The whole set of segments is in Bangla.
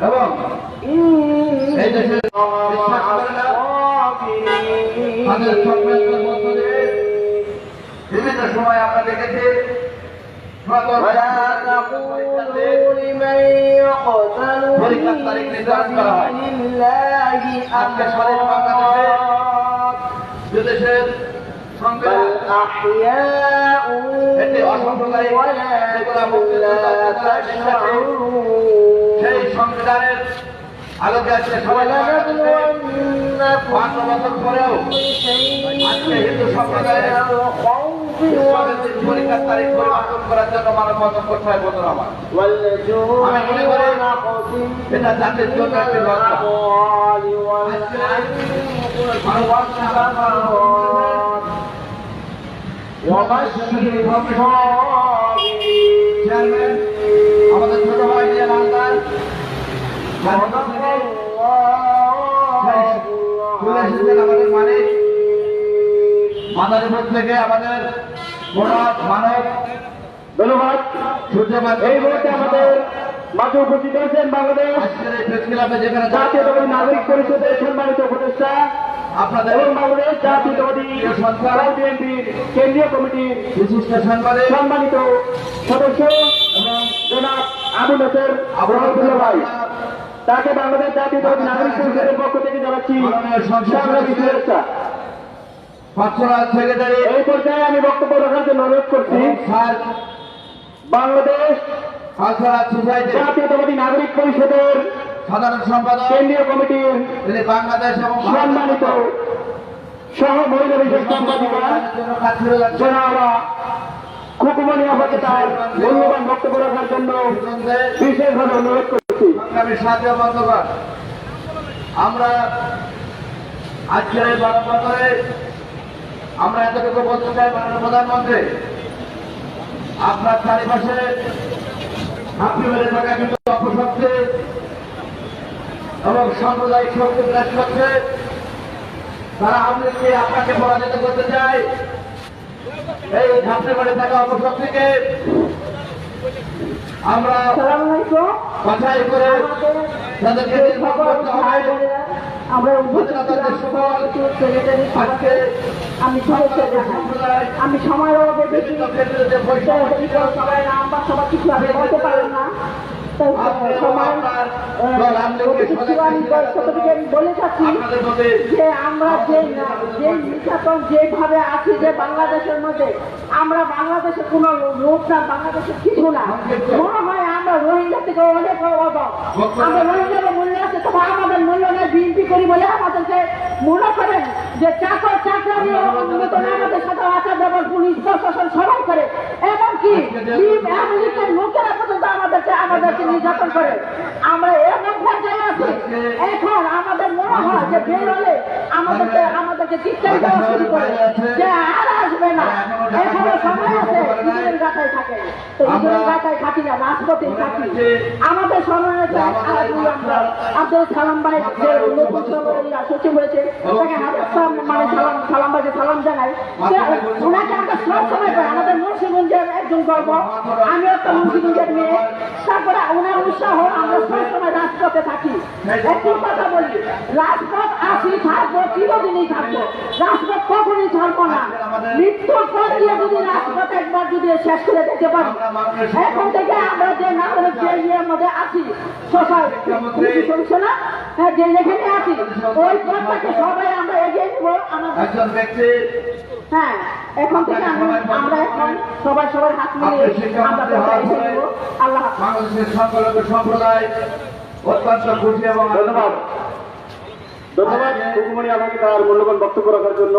এবং এই দেশের বিভিন্ন সময় আমরা দেখেছি পরীক্ষার তারিখ নির্ধারণ করা হয়। আজকে স্বাধীন বাংলাদেশে দেশের সেই সংবিধানের আলোকে আজকে সবাই ৫ বছর পরেও আজকে হিন্দু সম্প্রদায়ের পরীক্ষার তারিখ পরিবর্তন করার জন্য মানববন্ধন করতে হয় বন্ধুরা আমার। আমি মনে করি এটা জাতির জন্য একটি লজ্জা। আমাদের ছোট ভাই নিয়ে বাংলার আমাদের মানিক মাদারীপুর থেকে আমাদের মানব ধন্যবাদ সূর্যবাদ। এই মুহূর্তে আমাদের মাঝে উপস্থিত হয়েছেন বাংলাদেশ যেখানে জাতীয়তাবাদী নাগরিক পরিষদের সম্মানিত উপদেষ্টা আপনাদের এবং বাংলাদেশ জাতীয়তাবাদী বিএনপির কেন্দ্রীয় কমিটির বিশিষ্ট সম্মানিত সদস্য এবং জনাব আবু নাসের আবুল ভাই, তাকে বাংলাদেশ জাতীয়তাবাদী নাগরিক পরিষদের পক্ষ থেকে জানাচ্ছি সংগ্রামী শুভেচ্ছা। এই পর্যায়ে আমি বক্তব্য রাখার জন্য অনুরোধ করছি বাংলাদেশ জাতীয়তাবাদী নাগরিক পরিষদের সাধারণ সম্পাদক কেন্দ্রীয় কমিটির বাংলাদেশ এবং সম্মানিত সহ মহিলা বিষয়ক সম্পাদিকা জনাবা খুকুমনি আপাকে তার মূল্যবান বক্তব্য রাখার জন্য বিশেষভাবে অনুরোধ করছি। আমি সাথে বন্ধুগণ, আমরা আজকের এই মানববন্ধনে আমরা এতটুকু বলতে চাই, মাননীয় প্রধানমন্ত্রী আপনার চারিপাশে আপনি মেরে থাকা কিন্তু অপশক্তি এবং সাম্প্রদায়িক শক্তি বিরাজ করছে, তারা আমলিকে আপনাকে পরাজিত করতে চায়। এই ঝাঁপড়ে মেরে থাকা অপশক্তিকে আমরা বাছাই করে তাদেরকে নির্ভর করতে হবে। আমরা আমি সময়ের অভাবে বেশি নাম্বার সবার কিছু আমি বলতে পারলাম না। বলে থাকি যে আমরা যে নির্যাতন যেভাবে আছি যে বাংলাদেশের মধ্যে, আমরা বাংলাদেশের কোন লোক না, বাংলাদেশের কিছু না। মনে হয় আমরা রোহিঙ্গা থেকে অনেক অভাব, আমরা রোহিঙ্গার মূল্য আছে, তবে আমাদের মূল্য নেই। বিএনপি করি বলে আমাদেরকে মনে করেন যে চাকর চাকরি মতন আমাদের সাথে আচার ব্যবহার পুলিশ প্রশাসন সবাই করে, এমনকি আমেরিকার লোকেরা পর্যন্ত আমাদেরকে নির্যাতন করে। আমরা এমন পর্যায়ে আছি, এখন আমাদের মনে হয় যে বের হলে আমাদেরকে চিৎকার দেওয়া শুরু করে যে আর আসবে না, এখনো সময় আছে। ইঁদুরের গাথায় থাকে, তো ইঁদুরের গাথায় থাকি না, রাজপথে থাকি। আমাদের সময় আছে। আমরা আব্দুল সালাম ভাই যে নতুন সচিব হয়েছে, তাকে সালাম ভাইকে সালাম জানাই। ওনাকে আমরা সব সময় পাই, আমাদের মুন্সিগঞ্জের একজন গর্ব, আমিও একটা মুন্সিগঞ্জের মেয়ে। তারপরে ওনার উৎসাহ, আমরা সবসময় রাজপথে থাকি। একটি কথা বলি, রাজপথ আসি থাকবো, চিরদিনই থাকবো, রাজপথ কখনই ছাড়বো না। মৃত্যুর পর দিয়ে যদি রাজপথ একবার যদি শেষ করে দিতে পারি, এখন থেকে আমরা যে নাগরিক যে ইয়ের মধ্যে আছি, না যে যেখানে আছি, ওই পথটাকে সবাই আমরা এগিয়ে নেবো। হ্যাঁ, এখন থেকে আমরা এখন সবাই সবার হাত মিলিয়ে আমরা এগিয়ে নেবো। আল্লাহ বাংলাদেশের সংখ্যালঘু সম্প্রদায় অত্যন্ত খুশি এবং ধন্যবাদ। ধন্যবাদ খুকুমনি আমাকে তার মূল্যবান বক্তব্য রাখার জন্য।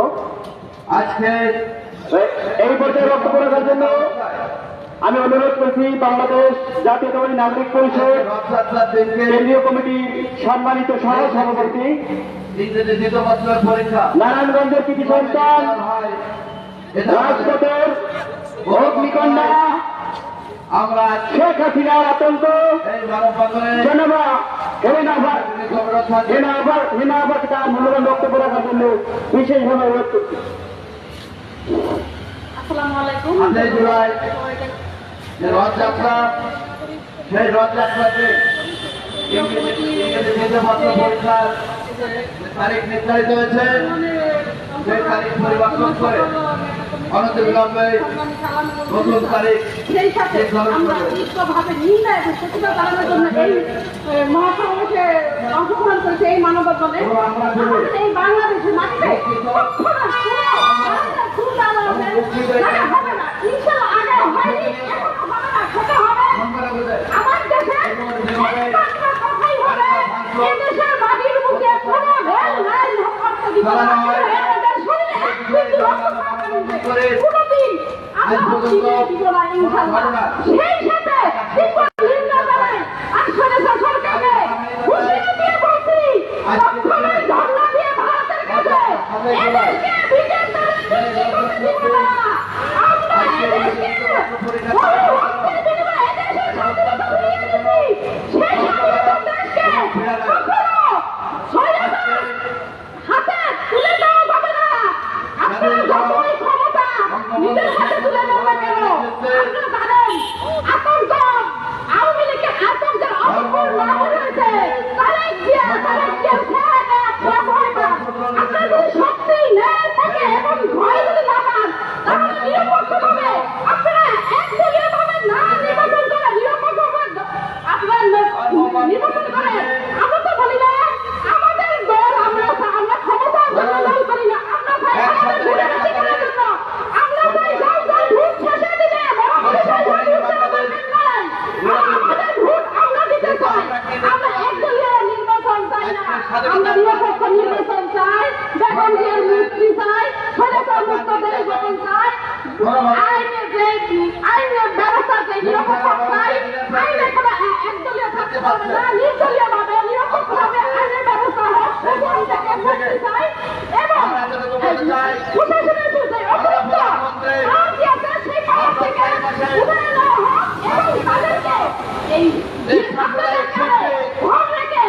আজকে এই পর্যায়ে বক্তব্য রাখার জন্য আমি অনুরোধ করছি বাংলাদেশ জাতীয়তাবাদী নাগরিক পরিষদ কেন্দ্রীয় কমিটির সম্মানিত সহ সভাপতি নারায়ণগঞ্জের কৃতি সন্তান রাজপথের অগ্নিকন্যা আমরা শেখ হাসিনার আতঙ্ক জনবা হেনাবার তার মূল্যবান বক্তব্য রাখার জন্য বিশেষভাবে অনুরোধ করছি। আসসালামু আলাইকুম। রথযাত্রা, সেই রথযাত্রাতে পরীক্ষার তারিখ নির্ধারিত হয়েছে, সেই তারিখ পরিবর্তন করে অনতিবিলম্বে নতুন তারিখ সেই সাথে আমরা ঐক্যভাবে নিন্দা এবং প্রতিবাদ জানানোর জন্য এই মহাসমাবেশে অংশগ্রহণ করেছে এই মানববন্ধনে। আমাদের এই বাংলাদেশের মাটিতে কখনো হবে না, ইনশাআল্লাহ আগে হয়নি, এখনো হবে না, সেটা হবে আমার দেশে একমাত্র কথাই হবে, এই দেশের মাটির বুকে কোনো রেল লাইন করতে দিব না, এদের শরীরে এক বিন্দু রক্ত থাকবে কোনোদিন আমরা দিব না ইনশাআল্লাহ। সেই সাথে নিন্দা জানাই আসলে সরকারকে হুঁশিয়ারি দিয়ে বলছি, কখনোই ধর্ণা দিয়ে ভারতের কাছে এদেরকে বিকেন্দ্রের সৃষ্টি করতে দিব না। আমরা এদেরকে রক্তের বিনিময়ে এদেশের স্বাধীনতা ফিরিয়ে দিয়েছি, সেই স্বাধীনতার দেশকে কখনো স্বৈরাচার হাতে তুলে দেওয়া যাবে না। আপনারা যতই ক্ষমতা নিজের হাতে তুলে নেবেন কেন, আপনারা জানেন আতঙ্ক আওয়ামী লীগের আতঙ্কের অপকর না হয়েছে তারেক জিয়া আপনারা যদি শক্তি নেন থাকে এবং ভয় যদি না পান, তাহলে নিরপেক্ষভাবে আপনারা একদলীয়ভাবে না নির্বাচন করে নিরপেক্ষভাবে আপনারা নির্বাচন করেন। আমরা তো বলি না আমাদের দল, আমরা ক্ষমতা দখল করি না, আমরা চাই আমাদের ভোটে বেশি করার জন্য, আমরা চাই সরকার ভোট শেষে দিতে আমাদের ভোট আমরা দিতে চাই। আমরা একদলীয় নির্বাচন চাই না, আমরা নিরপেক্ষ নির্বাচন চাই, বেগম জিয়ার মুক্তি চাই, স্বৈরাচার মুক্ত দেশ গঠন চাই, আইনের ব্যবস্থাকে নিরপেক্ষ চাই, আইনে কোনো একদলীয় থাকতে পারবে না, নির্দলীয় ভাবে নিরপেক্ষভাবে আইনের ব্যবস্থা হোক, সেখান থেকে মুক্তি চাই এবং প্রশাসনের বিরুদ্ধে অতিরিক্ত পাওয়ার কি আছে সেই পাওয়ার থেকে উঠে নেওয়া হোক এবং তাদেরকে এই ঘর রেখে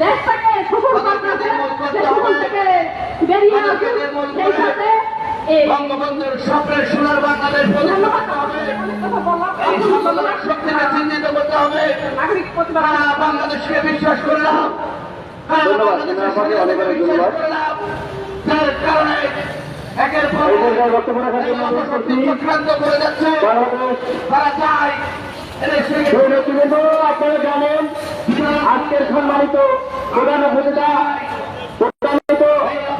দেশটাকে শোষণ করতেছে যে শোষণ থেকে বেরিয়ে আসুন। সেই সাথে বঙ্গবন্ধুর স্বপ্নের সোনার বাংলাদেশ এই সচেতনার শক্তিকে চিহ্নিত করতে হবে। তারা বাংলাদেশকে বিশ্বাস করলাম, যার কারণে একের পর চক্রান্ত করে যাচ্ছে। তারা চায় আপনারা জানেন আজকের সম্মানিত প্রধান উপদেষ্টা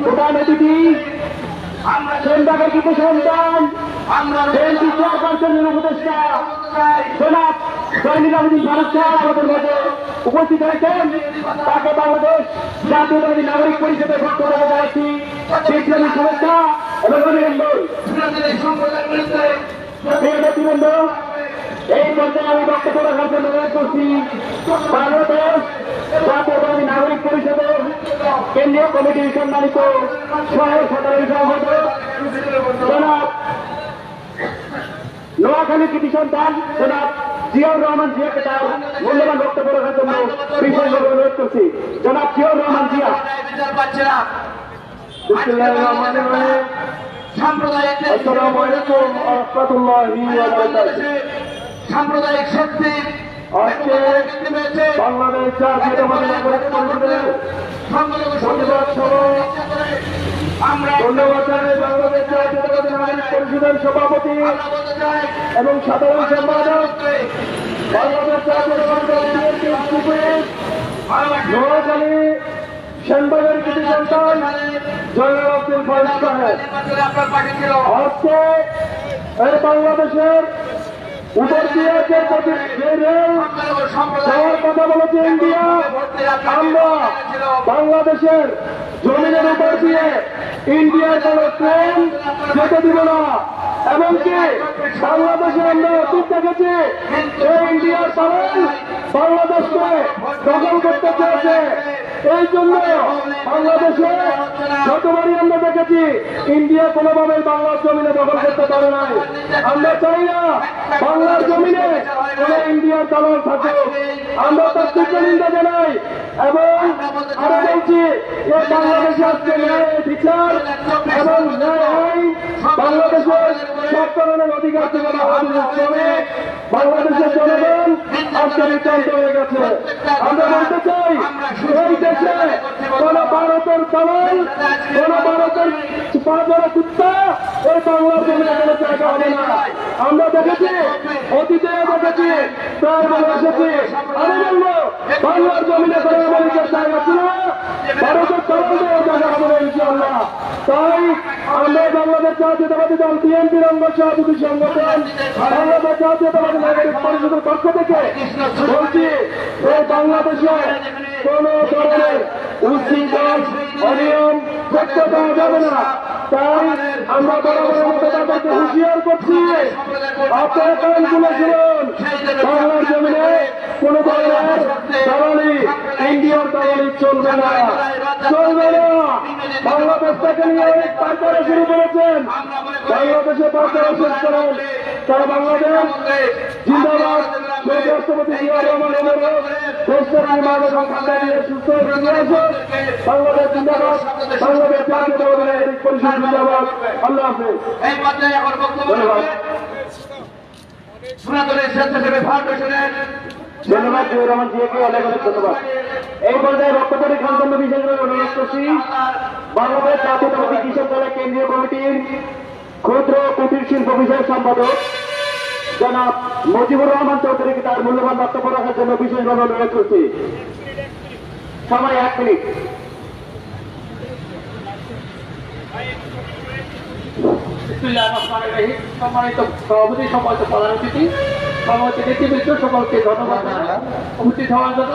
প্রধান অতিথি সেনবাগের কিছু সন্তান চেয়ারপারসনের উপদেষ্টা জনাব জয়নিজামুদ্দিন ফারুক সাহেব আমাদের মধ্যে উপস্থিত হয়েছেন। তাকে বাংলাদেশ জাতীয়তাবাদী নাগরিক পরিষদের পক্ষ থেকে জানাচ্ছি বিপ্লবী শুভেচ্ছা এবং অভিনন্দন। ব্যক্তিবৃন্দ, এই পর্যায়ে আমি বক্তব্য রাখার জন্য অনুরোধ করছি বাংলাদেশ জাতীয়তাবাদী নাগরিক পরিষদের কেন্দ্রীয় কমিটির সম্মানিত সাধারণ সম্পাদক জনাব নোয়াখালী কৃতি সন্তান জনাব জিয়াউর রহমান জিয়াকে তার মূল্যবান বক্তব্য রাখার জন্য বিশেষভাবে অনুরোধ করছি। জনাব জিয়াউর রহমান জিয়া। সাম্প্রদায়িক শক্তি আজকে বাংলাদেশ জাতীয়তাবাদী নাগরিক পরিষদের ধন্যবাদ জানাই বাংলাদেশ জাতীয়তাবাদী নাগরিক পরিষদের সভাপতি এবং সাধারণ সম্পাদক বাংলাদেশ জাতীয়তাবাদী নোয়াখালী সেনবাগের কৃতি সন্তান জয়নুল আব্দুল ফারুক সাহেব। আজকে এই বাংলাদেশের উপর দিয়ে যে রেল যাওয়ার কথা বলেছে ইন্ডিয়া, আমরা বাংলাদেশের জমিনের উপর দিয়ে ইন্ডিয়ার কোন ট্রেন যেতে দিব না। এমনকি বাংলাদেশে আমরা অতীত দেখেছি এই ইন্ডিয়ার পালন বাংলাদেশকে দখল করতে চেয়েছে। এই জন্য বাংলাদেশে যতবারই আমরা দেখেছি ইন্ডিয়া কোনোভাবে বাংলার জমিনে দখল করতে পারে নাই। আমরা চাই না বাংলার জমিনে কোন ইন্ডিয়ার দালাল থাকুক। আমরা তার তীব্র নিন্দা জানাই এবং আরো বলছি এই বাংলাদেশে আজকে ন্যায় বিচার এবং ন্যায় আইন বাংলাদেশের সব ধরনের অধিকার থেকে বাংলাদেশের শ্রমিক বাংলাদেশের জনগণ আজকে বিচলিত হয়ে গেছে। আমরা বলতে চাই এই দেশে কোন ভারতের দালাল কোন ভারতের পাঁচজনের কুত্তা এই বাংলার জমিনে কোনো জায়গা হবে না। আমরা দেখেছি অতীতে দেখেছি প্রায় বলে এসেছি আমি বলবো বাংলার জমিনে কোনো আমেরিকার জায়গা ছিল না, ভারতের দালালদেরও জায়গা হবে না ইনশাআল্লাহ। তাই আমরা বাংলাদেশ জাতীয়তাবাদী দল বিএনপির অঙ্গ সভাপতি সংগঠন বাংলাদেশ জাতীয়তাবাদী নাগরিক পরিষদের পক্ষ থেকে বলছি এই বাংলাদেশে কোন ধরনের উচ্ছৃঙ্খল অনিয়ম করতে দেওয়া যাবে না। তাই আমরা বরাবরের মতো তাদেরকে হুঁশিয়ার করছি আপনারা কান খুলে শুনুন, বাংলার জমিনে কোন ধরনের দালালি ইন্ডিয়ার দালালি চলবে না, চলবে না। বাংলাদেশ থেকে নিয়ে অনেক পাচারা শুরু করেছেন, বাংলাদেশে পাচারা শেষ করেন। তাই বাংলাদেশ জিন্দাবাদ, রাষ্ট্রপতি জিয়া রহমান অনুরোধ দেশের নির্মাণ এবং ঠান্ডা নিয়ে সুস্থ হয়ে আসুন। বাংলাদেশ জিন্দাবাদ, বাংলাদেশ জাতীয়তাবাদী নাগরিক পরিষদ জিন্দাবাদ। আল্লাহ হাফেজ। এই পর্যায়ে আমার বক্তব্য সনাতনী স্বেচ্ছাসেবী ফাউন্ডেশনের ধন্যবাদ জিয়া রহমান জিয়াকে অনেক অনেক ধন্যবাদ। এই পর্যায়ে বক্তব্য রাখার জন্য বিশেষভাবে অনুরোধ করছি বাংলাদেশ জাতীয়তাবাদী কৃষক দলের কেন্দ্রীয় কমিটির ক্ষুদ্র কুটির শিল্প বিষয়ক সম্পাদক জনাব মুজিবুর রহমান চৌধুরীকে তার মূল্যবান বক্তব্য রাখার জন্য বিশেষভাবে অনুরোধ করছি। সময় 1 মিনিট। সম্মানিত সভাপতি, সম্মানিত প্রধান অতিথি, সম্মানিত নেতৃবৃন্দ, সকলকে ধন্যবাদ উপস্থিত হওয়ার জন্য।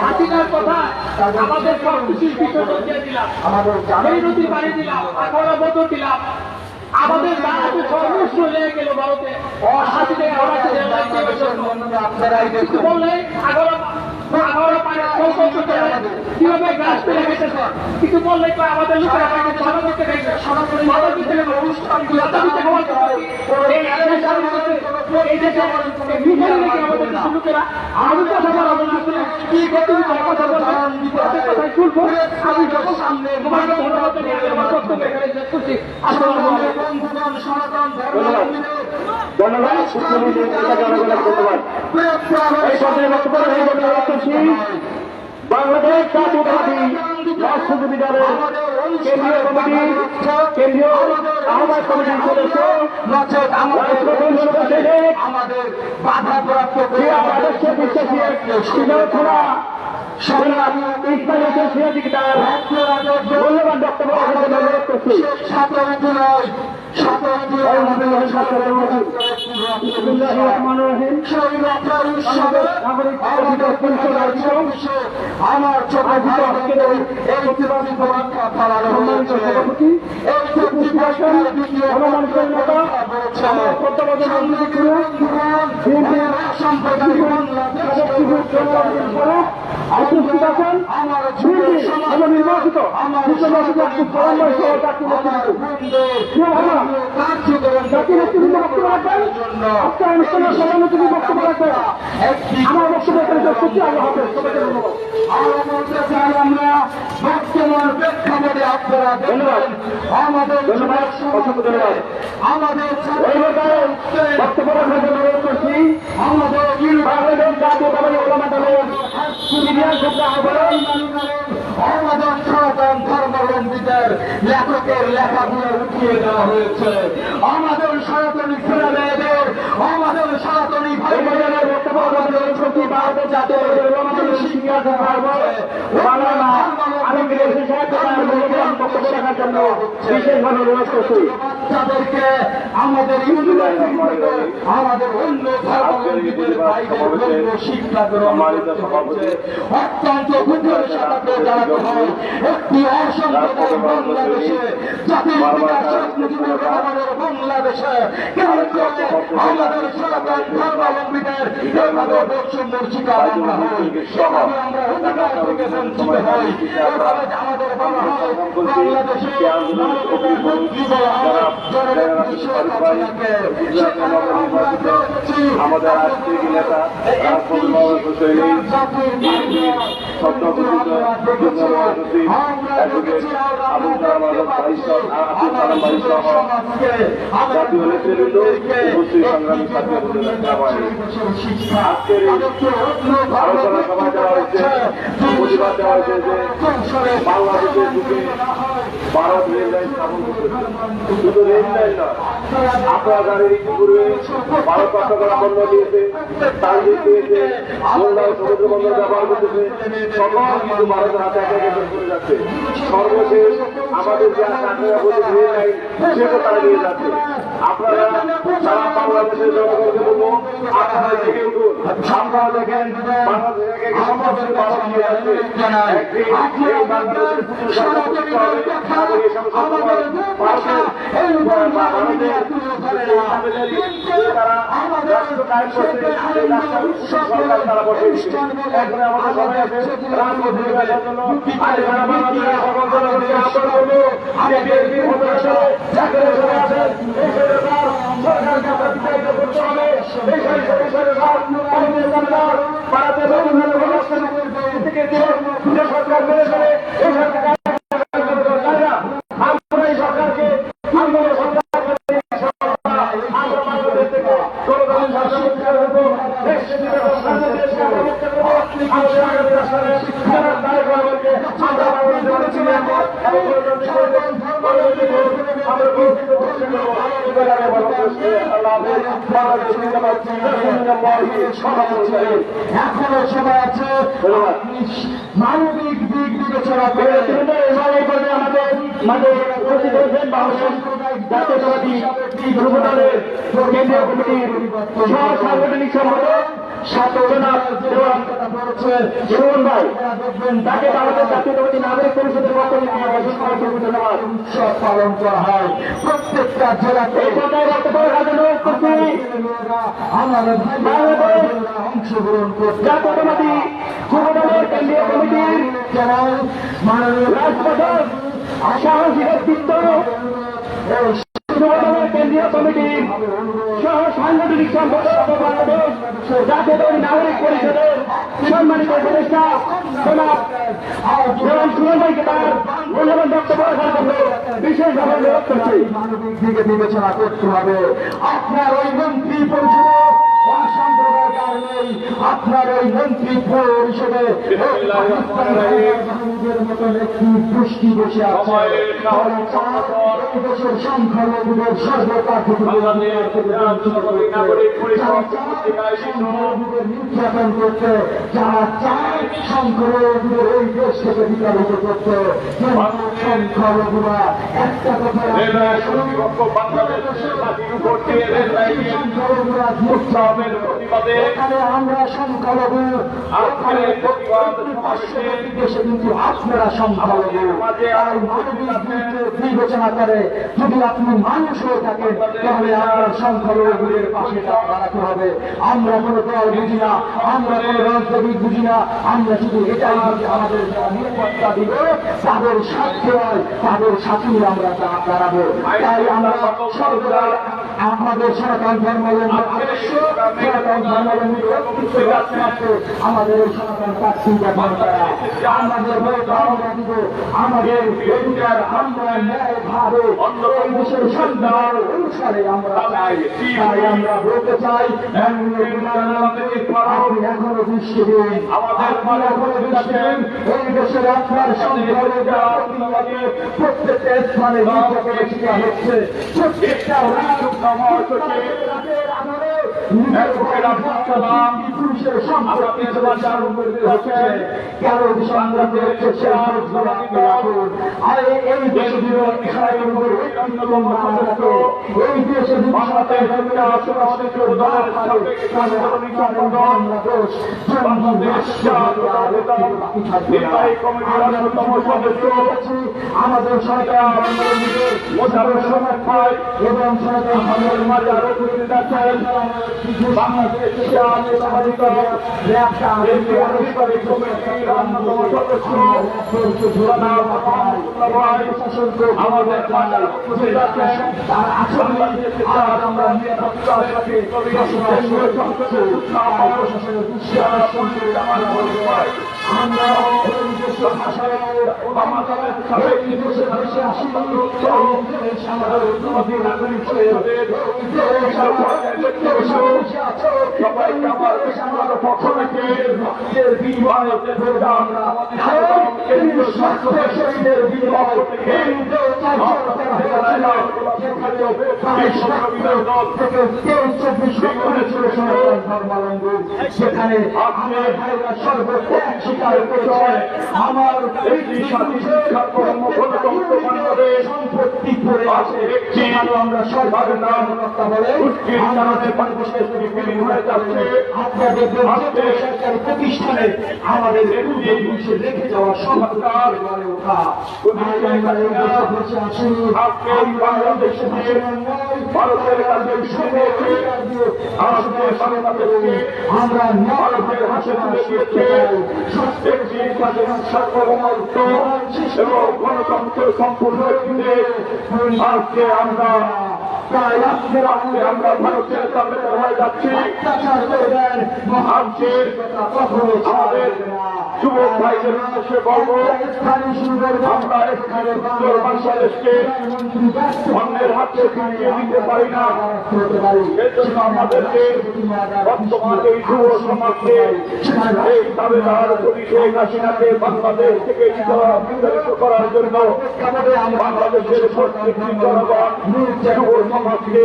হাসিনার কথা আমাদের সব কিছুর বিসর্জন দিয়ে দিলাম, এই নদী পাড়ি দিলাম, 18 বছর দিলাম, আমাদের ভারতে সর্বস্ব লেগে গেল ভারতে বললে কিভাবে গাছ পেলে গেছে কিছু বললে আমাদের লোকেরা ভালো করতে গেছে ভালো দিতে গেলে অনুষ্ঠান এই দেশে আমাদের কিছু লোকেরা আমি কথা বলা বলতে কি কথা বলবেন কথায় তুলবো আমি যখন সামনে তোমাকে ধন্যবাদ নিয়ে আমার বক্তব্য এখানে শেষ করছি। আসসালামু আলাইকুম। ধন্যবাদ ধন্যবাদ। এই পর্যায়ে বক্তব্য করছি বাংলাদেশ জাতীয়তাবাদী রাষ্ট্রপতি দলের কেন্দ্রীয় কমিটির কেন্দ্রীয় আহ্বায়ক কমিটির সদস্য আমাদের বাধাপ্রাপ্ত বিশ্বাসী মূল্যবান বক্তব্য অনুরোধ করছি। আমার ছোট নির্বাচিত আমার বক্তব্য করছি। আল্লাহ হাফেজ। আমরা বর্তমান প্রেক্ষাপটে আপনারা ধন্যবাদ আমাদের ধন্যবাদ অসংখ্য ধন্যবাদ। আমাদের বক্তব্য রাখার জন্য অনুরোধ করছি আমাদের বাংলাদেশ জাতীয়তাবাদী ওলামা দলের সিনিয়র যুগ্ম আহ্বায়ক আমাদের সনাতন ধর্মাবলম্বীদের লেখকের লেখাগুলো উঠিয়ে দেওয়া হয়েছে। আমাদের সনাতনী ছেলে মেয়েদের আমাদের সনাতনী ভাই বোনেদের বক্তব্য অনুরোধ করছি ভারতের জাতীয়তাবাদী ওলামা দলের সিনিয়র যুগ্ম আহ্বায়ক মাওলানা আলমগীর হোসেন সাহেবকে তার মূল্যবান বক্তব্য রাখার জন্য বিশেষভাবে অনুরোধ করছি। বাচ্চাদেরকে আমাদের আমাদের অন্য ধর্মাবলম্বীদের ভাইদের অন্য শিক্ষা গ্রহণ করতে হচ্ছে। অত্যন্ত গুরুত্বের সাথে জানাতে হয় একটি অসম্প্রদায় বাংলাদেশে জাতির পিতা শেখ মুজিবুর রহমানের বাংলাদেশে কেন করে আমাদের সনাতন ধর্মাবলম্বীদের এভাবে বৈষম্যের শিকার আমরা হই, এভাবে আমরা অধিকার থেকে বঞ্চিত হই, এভাবে আমাদের বলা হয় বাংলাদেশে সে আন্দোলনের অগ্নিপুরুষ যারা আমাদের রাজনীতি নেতা রাজপথ হোসেনী সদ্যঘোষিত যুগ্ম মহাসচিব অ্যাডভোকেট আবুল কালাম আজাদ বাইশর আব্দুল কালাম বাইশর জাতীয় নেতৃবৃন্দ উপস্থিত সংগ্রামী ছাত্র আজকের এই আলোচনা সভায় দেওয়া হয়েছে প্রতিবাদ দেওয়া হয়েছে যে বাংলাদেশের বুকে ভারত রেল লাইন স্থাপন করতে শুধু রেল লাইন নয়, আপনারা জানেন ইতিপূর্বে ভারত চট্টগ্রাম বন্দর দিয়েছে, টার্গেট দিয়েছে, মোল্লায় সমুদ্র বন্দর ব্যবহার করতেছে, সকল কিন্তু ভারতের হাতে একে একে করে যাচ্ছে। সর্বশেষ আমাদের যে রেল লাইন সেটা তারা নিয়ে যাচ্ছে। আপনারা সারা বাংলাদেশের জনগণকে বলবো, আপনারা দেখে উঠুন, আপনারা দেখেন বাংলাদেশকে সম্পর্কে ভারত নিয়ে যাচ্ছে। একদিন এই বাংলাদেশের আমাদের এই সমস্ত ভারতের তারা রাষ্ট্র কায়েম করছে, সেই রাষ্ট্র সরকার তারা বসে দিচ্ছে। একবারে আমাদের সবাই আছে রাজপথ ধরে রাখার জন্য আজ সারা বাংলাদেশের সকল জনগণকে আহ্বান করবো যে বিএনপি প্রশাসনে চাকরি সরে আসেন, এই সরকার সরকারকে আমরা বিতাড়িত করতে হবে। এই সরকার আমাদের সরকার ভারতের থেকে যে সরকার মেনে চলে এই সরকার আমরা এই সরকারকে আমরা বাংলাদেশ থেকে জনগণের শাসন প্রতিষ্ঠা করবো, দেশকে দেশকে আমরা মুক্ত করবো। আমাদের আগামী রাষ্ট্রের যারা তারেক রহমানকে আমরা বাংলাদেশে ছিলেন এবং আমরা গর্বিত ঘোষণা করবো। আল্লাহ বাংলাদেশ এখনো সময় আছে মানবিক দিক বিবেচনা করে আমাদের উপস্থিত হয়েছেন বাংলাদেশ জাতীয়তাবাদী যুবদলের কেন্দ্রীয় কমিটির সহ সাংগঠনিক সম্পাদক সুমন ভাই, তাকে বাংলাদেশ জাতীয়তাবাদী নাগরিক পরিষদের বক্তব্য ধন্যবাদ। উৎসব পালন করা হয় প্রত্যেকটা জেলাতে। এই পর্যায়ে বক্তব্য রাখার জন্য আমাদের বাংলাদেশ অংশগ্রহণ করতে জাতীয়তাবাদী যুবদলের কেন্দ্রীয় কমিটির জেলায় মাননীয় রাজপথক সাহসী ব্যক্তিত্ব যুবদলের কেন্দ্রীয় কমিটির সহ সাংগঠনিক সম্পাদক বাংলাদেশ জাতীয়তাবাদী নাগরিক পরিষদের সম্মানিত উপদেষ্টা জনাব সুমন ভাইকে তার মূল্যবান বক্তব্য রাখার জন্য বিশেষভাবে অনুরোধ করছি। মানবিক দিকে বিবেচনা করতে হবে। আপনার ওই মন্ত্রী পরিষদে অসাম্প্রদায়িক কারণেই আপনার ওই মন্ত্রী পরিষদে মতন একটি গোষ্ঠী বসে আছে। দেশের সংখ্যালঘুদের নির্যাতন করতে যারা চায় সংখ্যালঘুদের এই দেশ থেকে বিতাড়িত করতে, সংখ্যালঘুরা একটা কথা এখানে আমরা সংখ্যালঘু, দেশে কিন্তু আপনারা সংখ্যালঘু। বিবেচনা করে যদি আপনি মানুষ হয়ে থাকেন তাহলে আপনার সংখ্যালঘুদের পাশে দাঁড়াতে হবে। আমরা কোনো দল বুঝি না, আমরা কোনো রাজনৈতিক বুঝি না, আমরা শুধু এটাই বুঝি আমাদের নিরাপত্তা দিবে তাদের সাথে হয়, তাদের সাথেই আমরা দাঁড়াবো। তাই আমরা সরকার আমাদের সনাতন ধর্মাবলম্বী আমাদের সনাতন প্রার্থী ব্যবহার করা, আমাদের ভোট আমরা দিব, আমাদের অধিকার আমরা ন্যায় ভাবে এই দেশের সংবিধান অনুসারে আমরা চাই। তাই আমরা বলতে চাই আপনি এখনো দৃষ্টি দিন, আপনি এখনো দৃষ্টি দিন। এই দেশের আপনার প্রত্যেকটা স্থানে নির্যাতনের শিকার হচ্ছে, প্রত্যেকটা পুরুষের সম্পত্তি হচ্ছে, কেন সংগ্রামে হচ্ছে এই দেশে এই দেশে আমাদের সরকার এবং সরকার বাংলাদেশ জাতীয়তাবাদী দল এনসি আনুষ্ঠানিক কমিটির অন্যতম সদস্য জনাব রহমতুল্লাহ ভাই আমাদের মাঝে উপস্থিত আছেন। বাংলাদেশ আমরা নিরাপত্তার সাথে আমরা আমাদের সাবেক সবাইকে আমার ব্যক্তিগত পক্ষ থেকে কেন্দ্রীয় স্বাস্থ্য শহীদের বিভাগ থেকে সেখানে সর্বত্যাগ স্বীকার করেছে আমার একটি স্বাধীন শিক্ষা কর্ম গণতন্ত্র বাংলাদেশ সম্পত্তি পড়ে আছে একটি আমরা সরকারের নাম বলে উৎকীর্ণ কারণে বাংলাদেশ বিলীন হয়ে যাচ্ছে। আপনাদের সরকারি প্রতিষ্ঠানে আমাদের একুশে রেখে যাওয়া সরকার বলে ওঠা বাংলাদেশে ভারতের কাছে আমরা ভারতের হাতে তুলে দিয়েছে একটি স্বাধীন সার্বভৌমত্ব এবং গণতন্ত্র সম্পূর্ণ আজকে আমরা আমরা ভারতের তাবেদার হয়ে যাচ্ছি। আমাদের যুবক ভাইদের উদ্দেশ্যে বলবো আমরা এখানে সুন্দর বাংলাদেশকে অন্যের হাতে ফিরিয়ে দিতে পারি না। এর জন্য আমাদেরকে বর্তমান এই যুব সমাজকে এই তাবেদার শেখ হাসিনাকে বাংলাদেশ থেকে বিতাড়িত করার জন্য বাংলাদেশের প্রত্যেকটি জনগণ যুব সমাজকে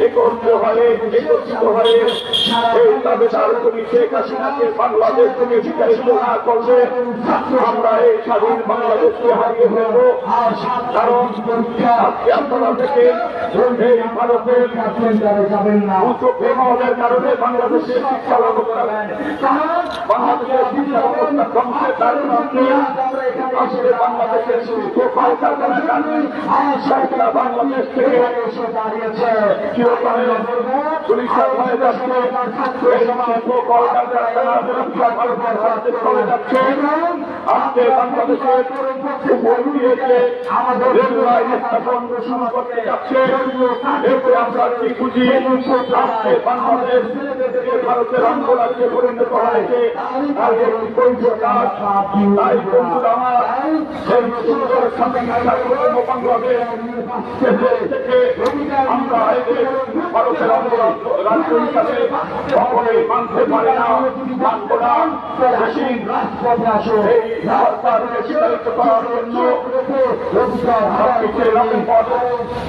একত্রিত হয়ে এই তাবেদার শেখ হাসিনাকে বাংলাদেশ থেকে বিতাড়িত না করলে আমরা এই স্বাধীন বাংলাদেশকে হারিয়ে ফেলবো। কারণ আজকে আপনারা থেকে এই ভারতের উচ্চ প্রভাবের কারণে বাংলাদেশের শিক্ষা ব্যবস্থা বাংলাদেশের শিক্ষা ব্যবস্থা ধ্বংসের কারণে আসলে বাংলাদেশের শিল্প কলকারখানার কারণে বাংলাদেশ থেকে চিরকালে পুলিশের হয়ে যাচ্ছে এই শিল্প কলকারখানা চলে যাচ্ছে। আজকে বাংলাদেশের উপর দিয়েছে আমাদের রেলওয়ে স্টেশন শুরু করতে যাচ্ছে। এরপরে আমরা কি বুঝি আজকে বাংলাদেশ ভারতের অঙ্গরাজ্যে পরিণত হয়েছে। তাই বন্ধুরা আমার সেই সুন্দর বাংলাদেশ থেকে আমরা ভারতের অঙ্গরাজ্য রাজ্য হিসাবে সকলে মানতে পারে না, মানব না। এই সরকারকে বিতাড়িত করার জন্য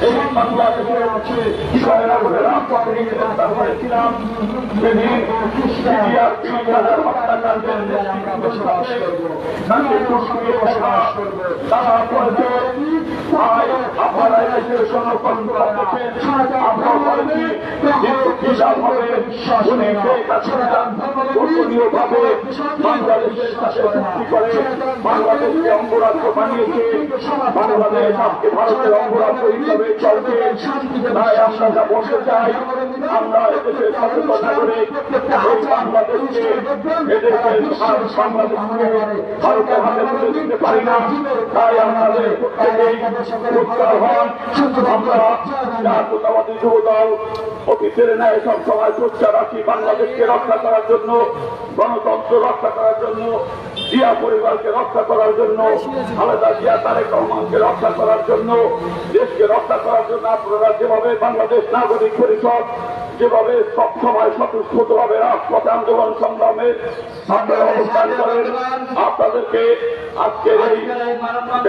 এই বাংলাদেশের বিষয়েরা হয়েছিলাম সেদিন তারা বলছে আপনারা দেশের সমর্থন করতেছেন, আমরাও বলেছি কিভাবে গোপনীয়ভাবে বাংলাদেশের সাথে চুক্তি করে বাংলাদেশকে অঙ্গরাজ্য বানিয়েছে। বাংলাদেশ আজকে ভারতের অঙ্গরাজ্য হিসাবে চলছে। তাই আমরা যা বলতে চাই, আমরা এদেশের সচেতন করে এই বাংলাদেশকে এদেশের বাংলাদেশকে ভারতের হাতে তুলে দিতে পারি না। তাই আমাদের প্রত্যেকেই উৎসাহ হন। আমরা জাতীয়তাবাদী যুব দল অফিসের ন্যায় সব সময় চর্চা রাখি বাংলাদেশকে রক্ষা করার জন্য, গণতন্ত্র রক্ষা করার জন্য, জিয়া পরিবারকে রক্ষা করার জন্য, খালেদা জিয়া তারেক রহমানকে রক্ষা করার জন্য, দেশকে রক্ষা করার জন্য আপনারা যেভাবে বাংলাদেশ নাগরিক পরিষদ যেভাবে সবসময় স্বতঃস্ফূর্তভাবে রাজপথে আন্দোলন সংগ্রামে আপনারা অবস্থান করেন, আপনাদেরকে আজকের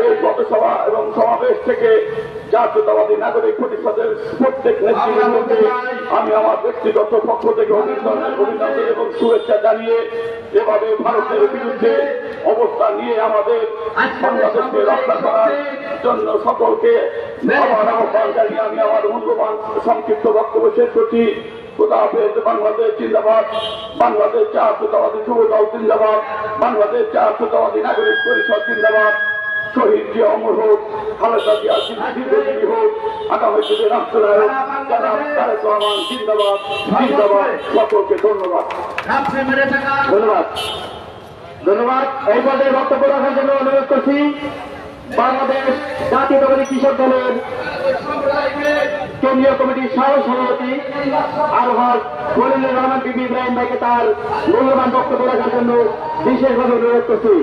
এই পথসভা এবং সমাবেশ থেকে জাতীয়তাবাদী নাগরিক পরিষদের প্রত্যেক নেতৃবৃন্দকে আমি আমার ব্যক্তিগত পক্ষ থেকে অভিনন্দন এবং শুভেচ্ছা জানিয়ে এভাবে ভারতের বিরুদ্ধে অবস্থান নিয়ে আমাদের বাংলাদেশকে রক্ষা করার জন্য সকলকে আমার আহ্বান জানিয়ে আমি আমার মূল্যবান সংক্ষিপ্ত বক্তব্য শেষ করছি। খোদা হাফেজ। বাংলাদেশ জিন্দাবাদ, বাংলাদেশ জাতীয়তাবাদী যুব দল জিন্দাবাদ, বাংলাদেশ জাতীয়তাবাদী নাগরিক পরিষদ জিন্দাবাদ। শহীদ জিয়া অমর হোক, খালেদা জিয়া জিন্দাবাদ হোক, আগামী দিনে রাষ্ট্রনায়ক জনাব তারেক রহমান জিন্দাবাদ জিন্দাবাদ। সকলকে ধন্যবাদ ধন্যবাদ। ধন্যবাদ। এই পর্যায়ে বক্তব্য রাখার জন্য অনুরোধ করছি বাংলাদেশ জাতীয়তাবাদী কৃষক দলের কেন্দ্রীয় কমিটির সভাপতি আরহার খলিলুর রহমান বিবি ইব্রাহিম ভাইকে তার মূল্যবান বক্তব্য রাখার জন্য বিশেষভাবে অনুরোধ করছি।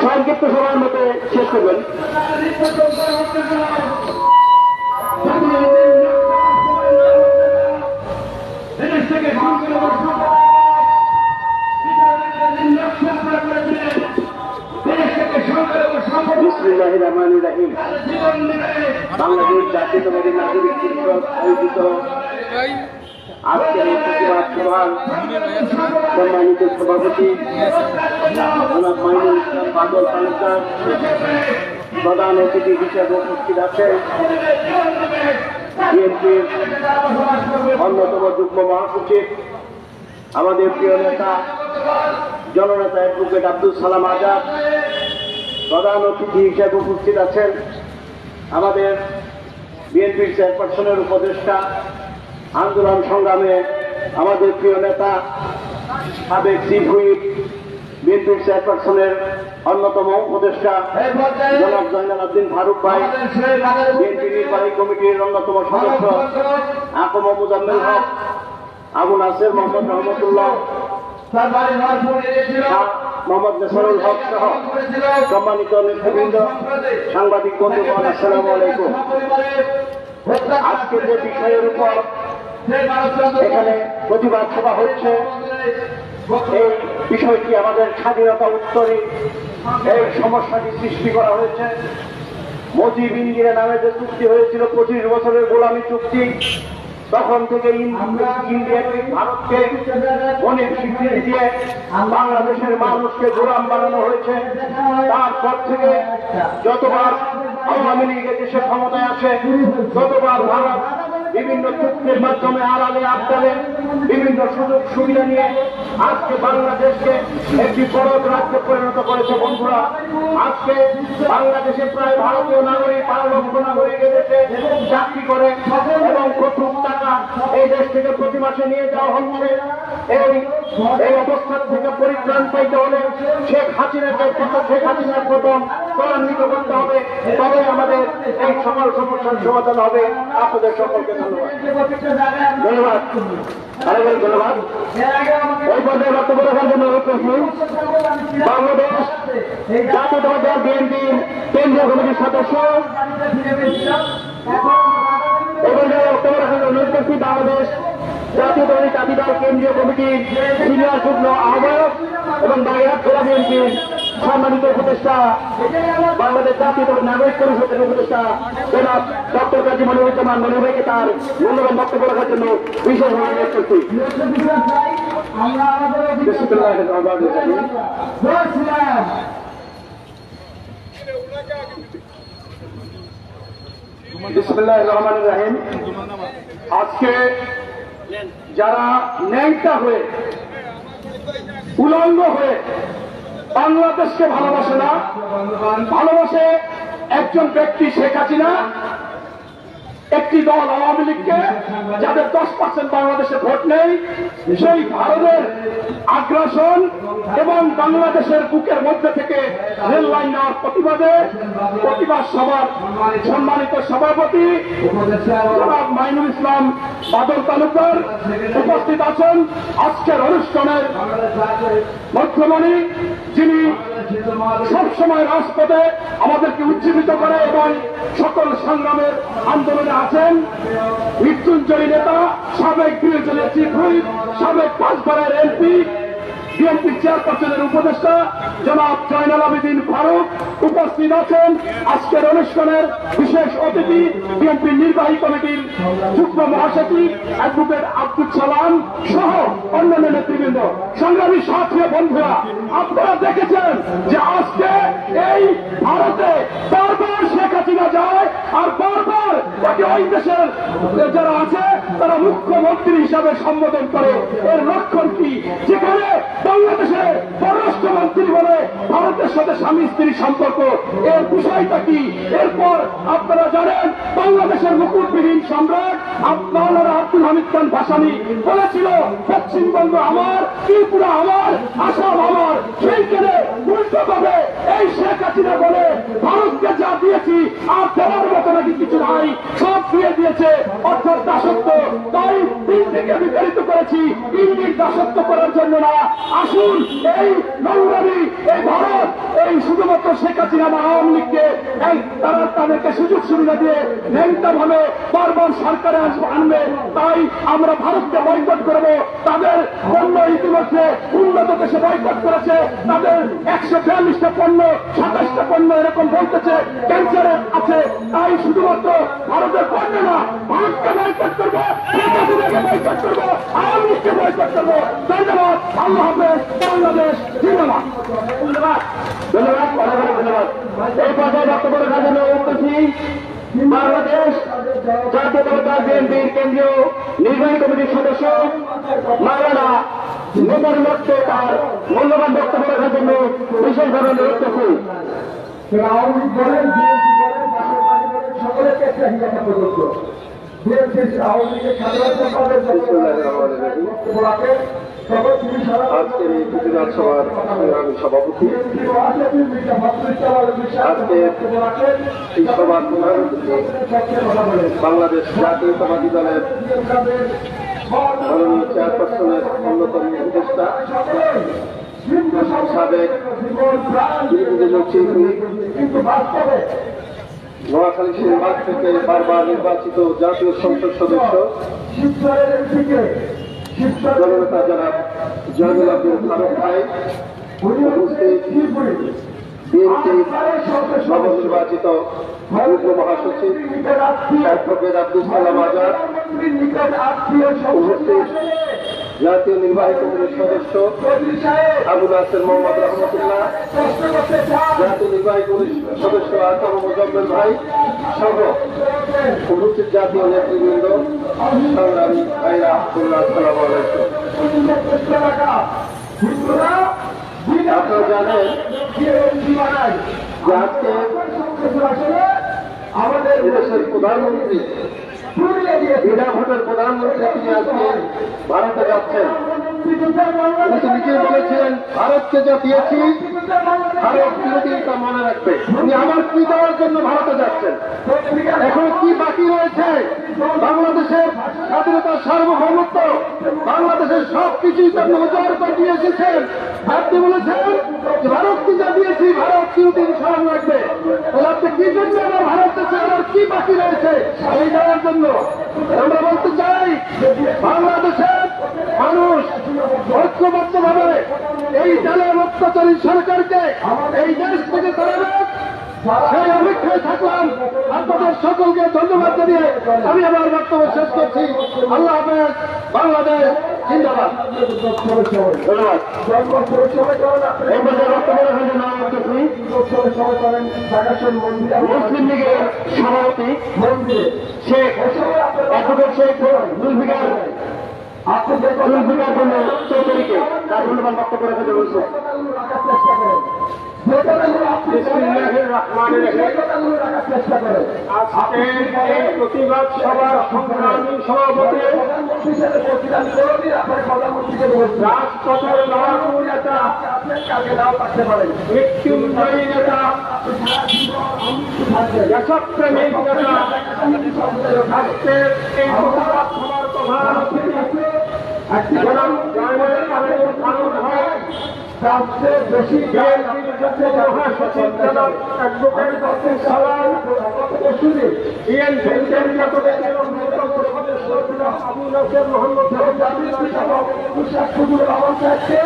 সংক্ষিপ্ত সভার মধ্যে শেষ করবেন। বিসমিল্লাহির রহমানির রহিম। বাংলাদেশ জাতীয়তাবাদী নাগরিক পরিষদ আয়োজিত আজকের এই প্রতিবাদ সভার সম্মানিত সভাপতি জনাব মাইনুল ইসলাম বাদল তালুকদার, প্রধান অতিথি হিসেবে উপস্থিত আছেন বিএনপির অন্যতম যুগ্ম মহাসচিব, আমাদের প্রিয় নেতা জননেতা অ্যাডভোকেট আব্দুল সালাম আজাদ, প্রধান অতিথি হিসেবে উপস্থিত আছেন আমাদের বিএনপির চেয়ারপারসনের উপদেষ্টা, আন্দোলন সংগ্রামে আমাদের প্রিয় নেতা সাবেক চিফ হুইপ, বিএনপির চেয়ারপারসনের অন্যতম উপদেষ্টা জনাব জয়নাল আবদিন ফারুক ভাই, বিএনপি নির্বাহী কমিটির অন্যতম সদস্য আকম মুজাম্মেল হক, আবু নাসের মোহাম্মদ রহমতুল্লাহ, মোহাম্মদ নেসারুল হক সহ সম্মানিত নেতৃবৃন্দ, সাংবাদিক বন্ধুগণ, আসসালামু আলাইকুম। আজকে যে বিষয়ের উপর এখানে প্রতিবাদ সভা হচ্ছে, এই বিষয়টি আমাদের স্বাধীনতা উত্তরে এই সমস্যাটি সৃষ্টি করা হয়েছে। মুজিব ইন্দিরা নামে যে চুক্তি হয়েছিল 25 বছরের গোলামী চুক্তি, তখন থেকে ইন্ডিয়া ভারতকে অনেক স্বীকৃতি দিয়ে বাংলাদেশের মানুষকে গোলাম বানানো হয়েছে। তারপর থেকে যতবার আওয়ামী লীগ দেশে ক্ষমতায় আসে, ততবার ভারত বিভিন্ন চুক্তির মাধ্যমে আড়ালে আবদালে বিভিন্ন সুযোগ সুবিধা নিয়ে আজকে বাংলাদেশকে একটি বড় রাজ্যে পরিণত করেছে। বন্ধুরা, আজকে বাংলাদেশে প্রায় ভারতীয় নাগরিক 12 লক্ষ নাগরিক এদেশে চাকরি করে এবং প্রচুর টাকা এই দেশ থেকে প্রতি মাসে নিয়ে যাওয়া হচ্ছে। এই অবস্থান থেকে পরিত্রাণ পাইতে হলে শেখ হাসিনার প্রথম ত্বরান্বিত করতে হবে, তবে আমাদের এই সকল সমস্যার সমাধান হবে। আপনাদের সকলকে ধন্যবাদ। ধন্যবাদ। আরেকবার ধন্যবাদ। এই পর্যায়ে বক্তব্য রাখার জন্য অনুরোধ করছি বাংলাদেশ জাতীয়তাবাদী দল বিএনপির কেন্দ্রীয় কমিটির সদস্য, এই পর্যায়ে বক্তব্য রাখার জন্য অনুরোধ করছি বাংলাদেশ জাতীয়তাবাদী জাতি দল কেন্দ্রীয় কমিটির সিনিয়র যুগ্ম আহ্বায়ক এবং বাগেরহাট জেলা বিএনপির সম্মানিত উপদেষ্টা, বাংলাদেশ জাতীয়তাবাদী নাগরিক পরিষদের উপদেষ্টা জনাব ডক্টর কাজী মনিরুজ্জামান মনির ভাইকে তার মূল্যবান বক্তব্য রাখার জন্য বিশেষ অনুরোধ করছি। বিসমিল্লাহির রহমানির রহিম। আজকে যারা ন্যাংটা হয়ে উলঙ্গ হয়ে বাংলাদেশকে ভালোবাসে না, ভালোবাসে একজন ব্যক্তি শেখ হাসিনা, একটি দল আওয়ামী লীগকে, যাদের 10% বাংলাদেশে ভোট নেই, সেই ভারতের আগ্রাসন এবং বাংলাদেশের বুকের মধ্যে থেকে রেল লাইন নেওয়ার প্রতিবাদ সভার সম্মানিত সভাপতি জনাব মাইনুল ইসলাম বাদল তালুকদার উপস্থিত আছেন। আজকের অনুষ্ঠানের মধ্যমণি, যিনি সবসময় রাজপথে আমাদেরকে উজ্জীবিত করে এবং সকল সংগ্রামের আন্দোলনে আছেন, মৃত্যুঞ্জয়ী নেতা, সাবেক গৃহজনের চিফ হুইপ, সাবেক 5 বারের এমপি, বিএনপি চেয়ারপারসনের উপদেষ্টা জনাব জয়নাল আবেদিন ফারুক উপস্থিত আছেন। আজকের অনুষ্ঠানের বিশেষ অতিথি বিএনপির নির্বাহী কমিটির যুগ্ম মহাসচিব অ্যাডভোকেট আব্দুল সালাম সহ অন্যান্য নেতৃবৃন্দ। সংগ্রামী সাথী বন্ধুরা, আপনারা দেখেছেন যে আজকে এই ভারতে বারবার শেখ হাসিনা যায় আর বারবার তাকে ওই দেশের যারা আছে তারা মুখ্যমন্ত্রী হিসাবে সম্বোধন করে। এর লক্ষণ কি? যেখানে বাংলাদেশের পররাষ্ট্রমন্ত্রী বলে ভারতের সাথে স্বামী স্ত্রীর সম্পর্ক, এর বিষয়টা কি? এরপর আপনারা জানেন বাংলাদেশের মুকুটবিহীন সম্রাট মাওলানা আব্দুল হামিদ খান ভাসানী বলেছিল পশ্চিমবঙ্গ আমার, ত্রিপুরা আমার, আসাম আমার। সেইখানে উল্টো ভাবে এই শেখ হাসিনা বলে ভারতকে যা দিয়েছি আর দেওয়ার মতো নাকি কিছু নাই, সব দিয়ে দিয়েছে, অর্থাৎ দাসত্ব। তাই দিল্লিকে বিতাড়িত করেছি ইন্ডির দাসত্ব করার জন্য না। আসুন এই নোংরামি, এই ভারত, এই শুধুমাত্র শেখ হাসিনা বা আওয়ামী লীগকে তারা তাদেরকে সুযোগ সুবিধা দিয়ে ন্যাংটা ভাবে বারবার সরকারে আনবে। তাই আমরা ভারতকে বয়কট করব। তাদের পণ্য ইতিমধ্যে উন্নত দেশে বয়কট করেছে, তাদের 142টা পণ্য, 27টা পণ্য এরকম বলতেছে ক্যান্সারে আছে। তাই শুধুমাত্র ভারতের পণ্য না, ভারতকে বয়কট করবো, শেখ হাসিনাকে বয়কট করবো, আওয়ামী লীগকে বয়কট করবো। ধন্যবাদ। আল্লাহ হাফেজ। বাংলাদেশ জিন্দাবাদ। ধন্যবাদ। ধন্যবাদ। ধন্যবাদ। এই পর্যায়ে বক্তব্য রাখার জন্য বলতেছি বাংলাদেশ জাতীয়তাবাদী বিএনপির কেন্দ্রীয় নির্বাহী কমিটির সদস্য মাওলানা নেতার লক্ষ্যে তার মূল্যবান বক্তব্য রাখার জন্য বিশেষভাবে অনুরোধ করছি। আওয়ামী লীগ বলেন, বিএনপি বলেন, রাষ্ট্রবাদী বলেন, সকলের ক্ষেত্রে হিংসা প্রযোজ্য। বিএনপি আওয়ামী লীগের সাধারণ সম্পাদক আজকের এই প্রতিবাদ সভার সংগ্রামী সভাপতি, আজকে এই সভার প্রধান অতিথি বাংলাদেশ জাতীয়তাবাদী দলের মাননীয় চেয়ারপারসনের অন্যতম উপদেষ্টা, সাবেক শিল্পী, নোয়াখালী সিংবাগ থেকে বারবার নির্বাচিত জাতীয় সংসদ সদস্য জননেতা জনাব জয়নুল আবদিন ফারুক ভাই, উপস্থিত বিএনপির নবনির্বাচিত যুগ্ম মহাসচিব অ্যাডভোকেট আব্দুল সালাম আজাদ, উপস্থিত জাতীয় নির্বাহী কমিটির সদস্য আবু নাসের মোহাম্মদ রহমতুল্লাহ, জাতীয় নির্বাহী কমিটির সদস্য আসাম মোজাম্মেল ভাই সহ উপস্থিত জাতীয় নেতৃবৃন্দ, সংগ্রামী ভাইরা, আসসালামু আলাইকুম। আপনারা জানেন যে আজকে আমাদের দেশের প্রধানমন্ত্রী, বিনা ভোটের প্রধানমন্ত্রী, তিনি আজকে ভারতে যাচ্ছেন। কিন্তু নিজে বলেছিলেন ভারতকে যা দিয়েছি ভারত চিরদিন তা মনে রাখবে। উনি আমার কি দেওয়ার জন্য ভারতে যাচ্ছেন? এখন কি বাকি রয়েছে? বাংলাদেশের স্বাধীনতার সার্বভৌমত্ব, বাংলাদেশের সব কিছুই তার নজর করে দিয়ে এসেছেন। আপনি বলেছেন যে ভারতকে যা দিয়েছি ভারত চিরদিন স্মরণ রাখবে। তাহলে আপনি কি জন্য আমার ভারত দেশে আমার কি বাকি রয়েছে এই দেওয়ার জন্য? আমরা বলতে চাই বাংলাদেশের মানুষ ঐক্যবদ্ধ ভাবে এই দলের অত্যাচারী সরকারকে এই দেশ থেকে তাড়াবে, সেই অপেক্ষায় থাকলাম। আপনাদের সকলকে ধন্যবাদ জানিয়ে আমি আমার বক্তব্য শেষ করছি। আল্লাহ হাফেজ। বাংলাদেশ জিন্দাবাদ। ধন্যবাদ। এই পর্যায়ে বক্তব্য রাখার জন্য অনুরোধ করছি মুসলিম লীগের সভাপতি শেখ অ্যাডভোকেট শেখ জুলফিকার চৌধুরীকে তার মূল্যবান বক্তব্য রাখার জন্য বলছে। প্রতিবাদ সভার সংগ্রামী সভাপতি রাজপথের লড়াকু নেতা, মৃত্যুঞ্জয়ী নেতা, দেশপ্রেমিক নেতা, আজকের এই প্রতিবাদ সভার প্রধান অতিথি জনাব জয়নুল আবদিন ফারুক ভাই, রাষ্ট্রের বেশি মহাসচিব জনাব অ্যাডভোকেট আব্দুল সালাম, বিএনপির কেন্দ্রীয় কমিটির অন্যতম সদস্য জনাব আবু নাসের মোহাম্মদ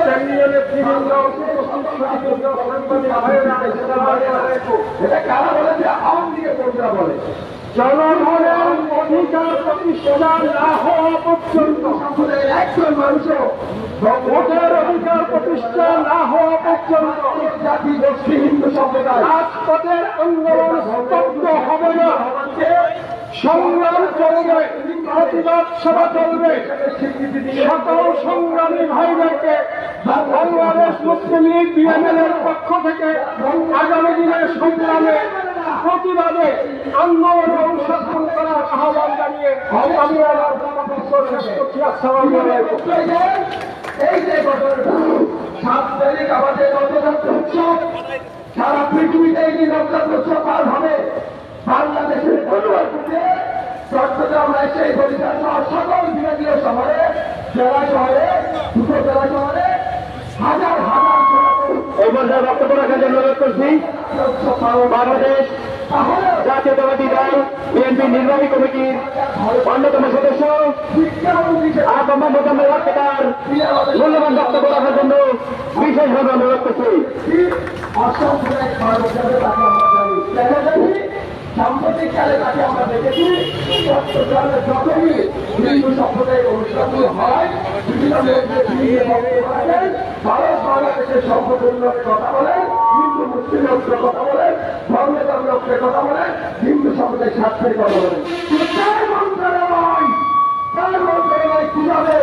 কেন্দ্রীয় নেতৃবৃন্দ, জনগণের অধিকার প্রতিষ্ঠা না হওয়া পর্যন্ত, একজন মানুষের ভোটের অধিকার প্রতিষ্ঠা না হওয়া পর্যন্ত জাতি গোষ্ঠী হিন্দু সম্প্রদায় রাজপথের আন্দোলন স্তব্ধ হবে না। সংগ্রাম চলবে, প্রতিবাদ সভা চলবে। সকল সংগ্রামী ভাইদেরকে বাংলাদেশ মুসলিম লীগ বিএনএল এর পক্ষ থেকে আগামী দিনের সংগ্রামে প্রতিবাদে আন্দোলনে অংশগ্রহণ করার আহ্বান জানিয়ে আমি আমার বক্তব্য শেষ করছি। আসসালামু আলাইকুম। এই যে ঘটনাটা 7 তারিখ আমাদের নবজাতক উৎসব, সারা পৃথিবীতে এই যে নবজাতক উৎসব পালন হবে। বাংলাদেশের চট্টগ্রাম রাজশাহী বরিশাল সহ সকল বিভাগীয় শহরে, জেলা শহরে, উপজেলা শহরে হাজার হাজার এই পর্যায়ে বক্তব্য রাখার জন্য অনুরোধ করছি বাংলাদেশ জাতীয়তাবাদী দল বিএনপি নির্বাহী কমিটির অন্যতম সদস্য আহমদ মোজাম্মেল হক তার মূল্যবান বক্তব্য রাখার জন্য বিশেষভাবে অনুরোধ করছি। সাম্প্রতিককালে তাকে আমরা দেখেছি চট্টগ্রামের যতই হিন্দু সম্প্রদায়ের অনুষ্ঠানগুলো হয়, বিভিন্ন ভারত বাংলাদেশের সম্পর্ক উন্নয়নের কথা বলেন, হিন্দু মুসলিম ঐক্যের কথা বলেন, ধর্মের ঐক্যের কথা বলেন, হিন্দু সম্প্রদায়ের স্বার্থের কথা বলেন। কিন্তু তার মন্ত্রণালয় কিভাবে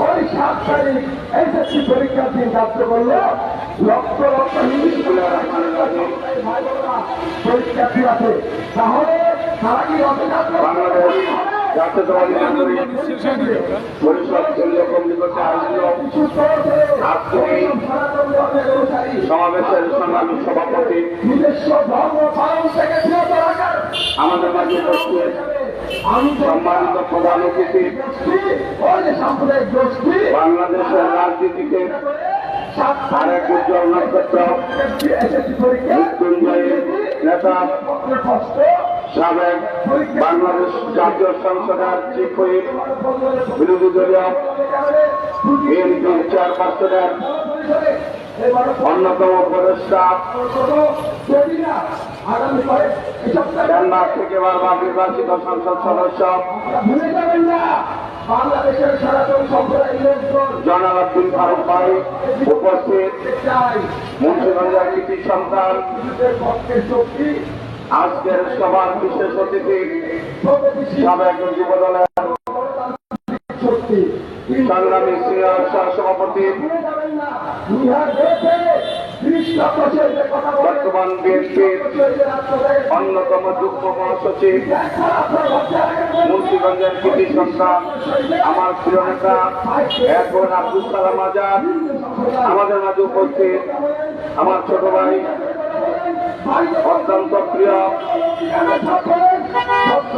ওই 7 তারিখ এসএসসি পরীক্ষার দিন কার্য করলো? লক্ষ লক্ষ পরীক্ষার্থী আছে, তাহলে তারা কি বাংলাদেশ জাতীয়তাবাদী নাগরিক পরিষদ কেন্দ্রীয় কমিটি কর্তৃক আয়োজিত আজকের সমাবেশের সংগ্রামী সভাপতি নিজস্ব ধর্ম পালন থেকে বিরত রাখার আমাদের মাঝে উপস্থিত সম্মানিত প্রধান অতিথি, ওই যে সাম্প্রদায়িক গোষ্ঠী বাংলাদেশের রাজনীতিতে আরেক উজ্জ্বল নক্ষত্র মৃত্যুঞ্জয়ী নেতা, সাবেক বাংলাদেশ জাতীয় সংসদের চিফ হুইপ, বিরোধী দলীয় বিএনপির চেয়ারপারসনের অন্যতম উপদেষ্টা, ডেনমার্ক থেকে বারবার নির্বাচিত সংসদ সদস্য ভুলে যাবেন না বাংলাদেশের সনাতন সম্প্রদায়ের লোকজন জনালউদ্দিন ফারুক ভাই উপস্থিত, চাই মুন্সিগঞ্জের কৃতি সন্তান, নিজেদের পক্ষের শক্তি আজকের সভার বিশেষ অতিথি সাবেক যুবদলের শক্তি সংগ্রামী সিনিয়র সহসভাপতি, ভুলে যাবেন না বিহার দেশে 30 লক্ষ ছেলেদের কথা বলে বর্তমান বিএনপির অন্যতম যুগ্ম মহাসচিব, মুন্সিগঞ্জের কৃতি সন্তান, আমার প্রিয় নেতা এখন আব্দুল সালাম আজাদ আমাদের মাঝে উপস্থিত, আমার ছোট ভাই অত্যন্ত প্রিয়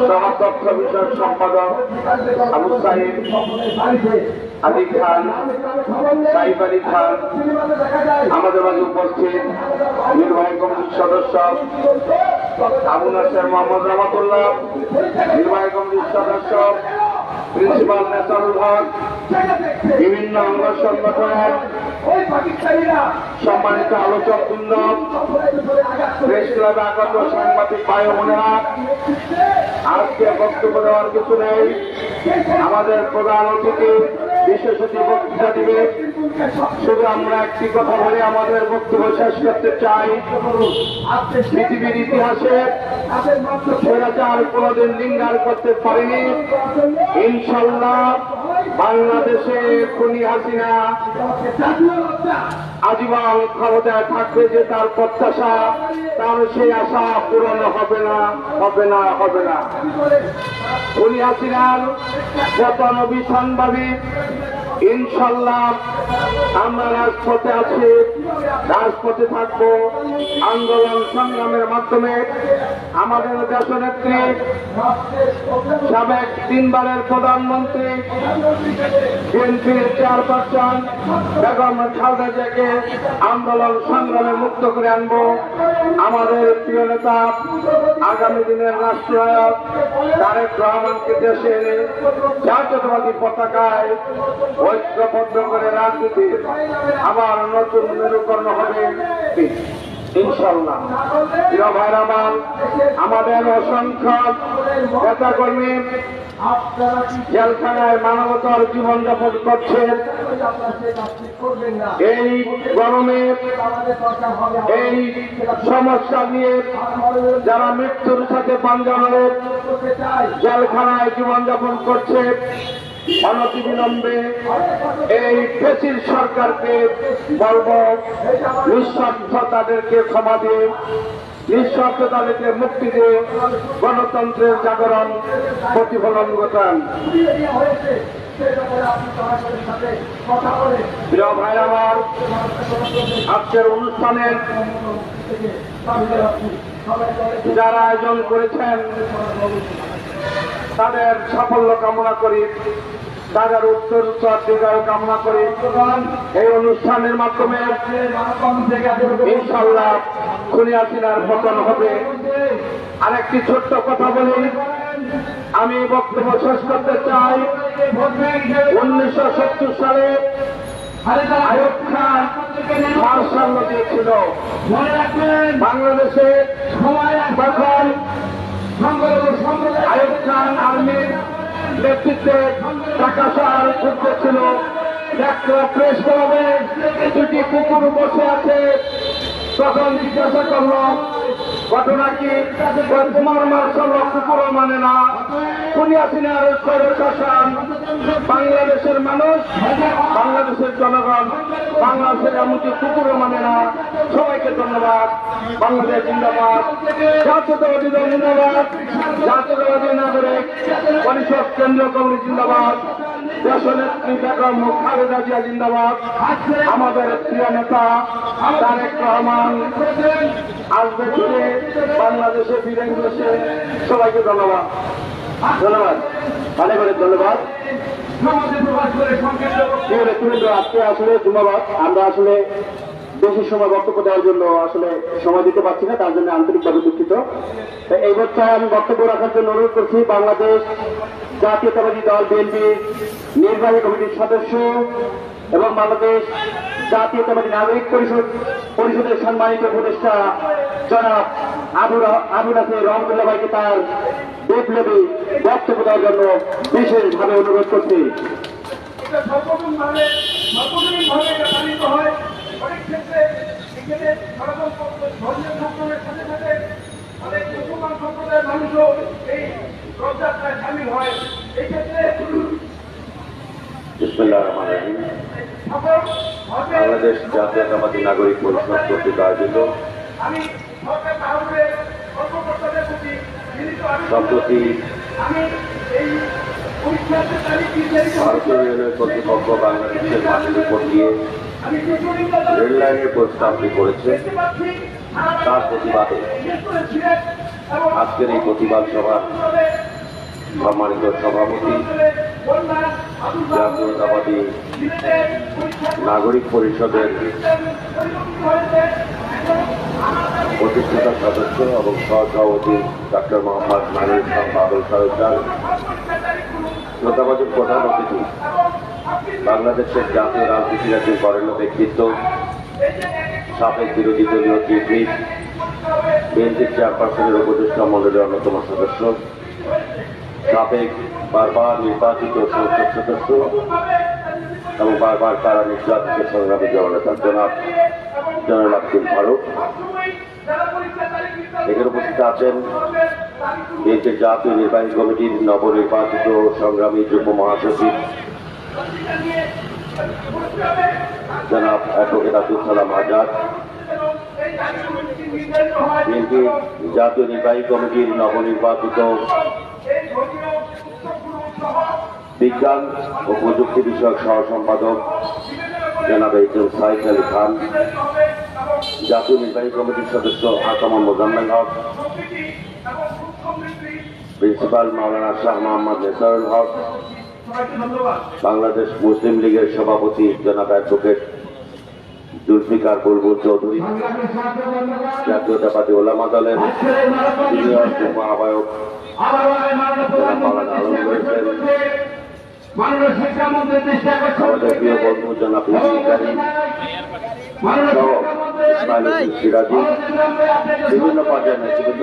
সহদক্ষ বিষয়ক সম্পাদক আবু সাইদ আলী খান, সাইফ আলী খান আমাদের মাঝে উপস্থিত, নির্বাহী কমিটির সদস্য আবু নাসের মোহাম্মদ রহমতুল্লাহ, নির্বাহী কমিটির সদস্য প্রিন্সিপাল নেসারুল হক, বিভিন্ন অঙ্গ সংগঠনের ওই পাকিস্তানিরা সম্মানিত আলোচক বৃন্দ, প্রেস ক্লাবে আগত সাংবাদিক ভাই বোনেরা, আজকে বক্তব্য দেওয়ার কিছু নেই। আমাদের প্রধান অতিথি বিশেষ অতিথি বক্তৃতা দিবে, শুধু আমরা একটি কথা বলে আমাদের বক্তব্য শেষ করতে চাই। পৃথিবীর ইতিহাসে স্বৈরাচার কোনদিন লিঙ্গার করতে পারেনি। ইনশাল্লাহ বাংলাদেশে খুনি হাসিনা আজীবন ক্ষমতায় থাকবে যে তার প্রত্যাশা, তার সেই আশা পূরণ হবে না, হবে না, হবে না। খুনি হাসিনার পতন অবিসম্ভাবী। ইনশাল্লাহ আমরা রাজপথে আছি, রাজপথে থাকবো। আন্দোলন সংগ্রামের মাধ্যমে আমাদের দেশনেত্রী, সাবেক 3 বারের প্রধানমন্ত্রী, বিএনপির চেয়ারপারসন বেগম খালেদা জিয়াকে আন্দোলন সংগ্রামে মুক্ত করে আনবো। আমাদের প্রিয় নেতা আগামী দিনের রাষ্ট্রনায়ক তারেক রহমানকে দেশে এনে জাতীয়তাবাদী পতাকায় ঐক্যবদ্ধ করে রাজনীতির আবার নতুন মেরুকরণ হবে। ইনশাল্লাহ। প্রিয় ভাইরা আমার, আমাদের অসংখ্য নেতাকর্মী জেলখানায় মানবতার জীবনযাপন করছে। এই গরমে এই সমস্যা নিয়ে যারা মৃত্যুর সাথে পাঞ্জা হয়ে জেলখানায় জীবনযাপন করছে, অনতিবিলম্বে এই ফেসির সরকারকে বলব নিঃস্বার্থ তাদেরকে ক্ষমা দিয়ে, নিঃস্বার্থ তাদেরকে মুক্তি দিয়ে গণতন্ত্রের জাগরণ প্রতিফলন ঘটান। প্রিয় ভাই আমার, আজকের অনুষ্ঠানের যারা আয়োজন করেছেন তাদের সাফল্য কামনা করি, তাদের উত্তরাধিকার কামনা করি। এই অনুষ্ঠানের মাধ্যমে ইনশাল্লাহ খুনি হাসিনার পতন হবে। আরেকটি ছোট্ট কথা বলি, আমি বক্তব্য শেষ করতে চাই। 1970 সালে আইয়ুব খান মার্শাল ল দিয়েছিল বাংলাদেশে। তখন আইয়ুব খান আর্মির নেতৃত্বে ঢাকা শহর ছিল। একটা প্রেস ক্লাবে দুটি কুকুর বসে আছে। তখন জিজ্ঞাসা করল ঘটনা কি? তোমার মার্শাল ল কুকুরও মানে না, খুনি হাসিনার স্বৈরশাসন, বাংলাদেশের মানুষ, বাংলাদেশের জনগণ, বাংলাদেশের এমনকি কুকুরও মানে না। সবাইকে ধন্যবাদ। বাংলাদেশ জিন্দাবাদ, জাতীয়তাবাদী দল জিন্দাবাদ, জাতীয়তাবাদী নাগরিক পরিষদ কেন্দ্রীয় কমিটি জিন্দাবাদ, দেশনেত্রী বেগম খালেদা জিয়া জিন্দাবাদ। আমাদের প্রিয় নেতা তারেক রহমান আসবে ফিরে, বাংলাদেশে ফিরে এসে। সবাইকে ধন্যবাদ। ধন্যবাদ, অনেক অনেক ধন্যবাদ। আজকে আসলে ধন্যবাদ। আমরা আসলে বেশি সময় বক্তব্য দেওয়ার জন্য আসলে সময় দিতে পারছি না, তার জন্য আন্তরিকভাবে দুঃখিত। এই বছর আমি বক্তব্য রাখার জন্য অনুরোধ করছি বাংলাদেশ জাতীয়তাবাদী দল বিএনপির নির্বাহী কমিটির সদস্য এবং বাংলাদেশ জাতীয়তাবাদী নাগরিক পরিষদের সম্মানিত উপদেষ্টা জনাব আবু নাসির রহমতুল্লাহ ভাইকে তার বিপ্লবী বক্তব্য দেওয়ার জন্য বিশেষভাবে অনুরোধ করছি। অনেক ক্ষেত্রে এখানে সনাতন ধর্মীয় সম্প্রদায়ের সাথে সাথে অনেক মুসলমান সম্প্রদায়ের মানুষও এই রথযাত্রায় সামিল হয়। এই ক্ষেত্রে বিসমিল্লাহির রহমানির রহিম। বাংলাদেশ জাতীয়তাবাদী নাগরিক পরিষদ কর্তৃক আয়োজিত আমি সরকার তাহলে কর্মকর্তাদের প্রতি সম্প্রতি আমি এই পরীক্ষার্থের তারিখ ভারতীয় রেলওয়ে কর্তৃপক্ষ বাংলাদেশের মাটির উপর দিয়ে আমি রেল লাইনের প্রস্তাবটি করেছে, তার প্রতিবাদে আজকের এই প্রতিবাদ সভার সম্মানিত সভাপতি জাতীয়তাবাদী নাগরিক পরিষদের প্রতিষ্ঠাতা সদস্য এবং সহসভাপতি ডক্টর মোহাম্মদ নানুর ইসলাম বাদল সাহেব, শ্রদ্ধাভাজন প্রধান অতিথি, বাংলাদেশের জাতীয় রাজনীতির একজন বরেণ্য ব্যক্তিত্ব, সাবেক বিরোধী দলীয় চিফ হুইপ, বিএনপির চেয়ারপারসনের উপদেষ্টা মন্ডলের অন্যতম সদস্য, সাবেক বারবার নির্বাচিত সংসদ সদস্য এবং বারবার কারা নির্যাতিত সংগ্রামী জননেতা জনাব আব্দুল ফারুক। এখানে উপস্থিত আছেন বিএনপির জাতীয় নির্বাহী কমিটির নবনির্বাচিত সংগ্রামী যুগ্ম মহাসচিব জনাব অ্যাডভোকেট আব্দুল সালাম আজাদ, বিএনপি জাতীয় নির্বাহী কমিটির নবনির্বাচিত বিজ্ঞান ও প্রযুক্তি বিষয়ক সহ সম্পাদক জনাব এইচএম সাইদ আলী খান, জাতীয় নির্বাহী কমিটির সদস্য আকামা মোজাম্মেল হক, প্রিন্সিপাল মাওলানা শাহ মোহাম্মদ নেসারুল হক, বাংলাদেশ মুসলিম লীগের সভাপতি জনাব অ্যাডভোকেট জুলফিকার বুলবুল চৌধুরী, জাতীয়তাবাদী ওলামা দলের সিনিয়র যুগ্ম আহ্বায়ক মাওলানা আলম রয়েছেন, আমাদের প্রিয় বন্ধু জনাব ইসলাম সহ সিরাজি, বিভিন্ন পর্যায়ের নেতৃবৃন্দ,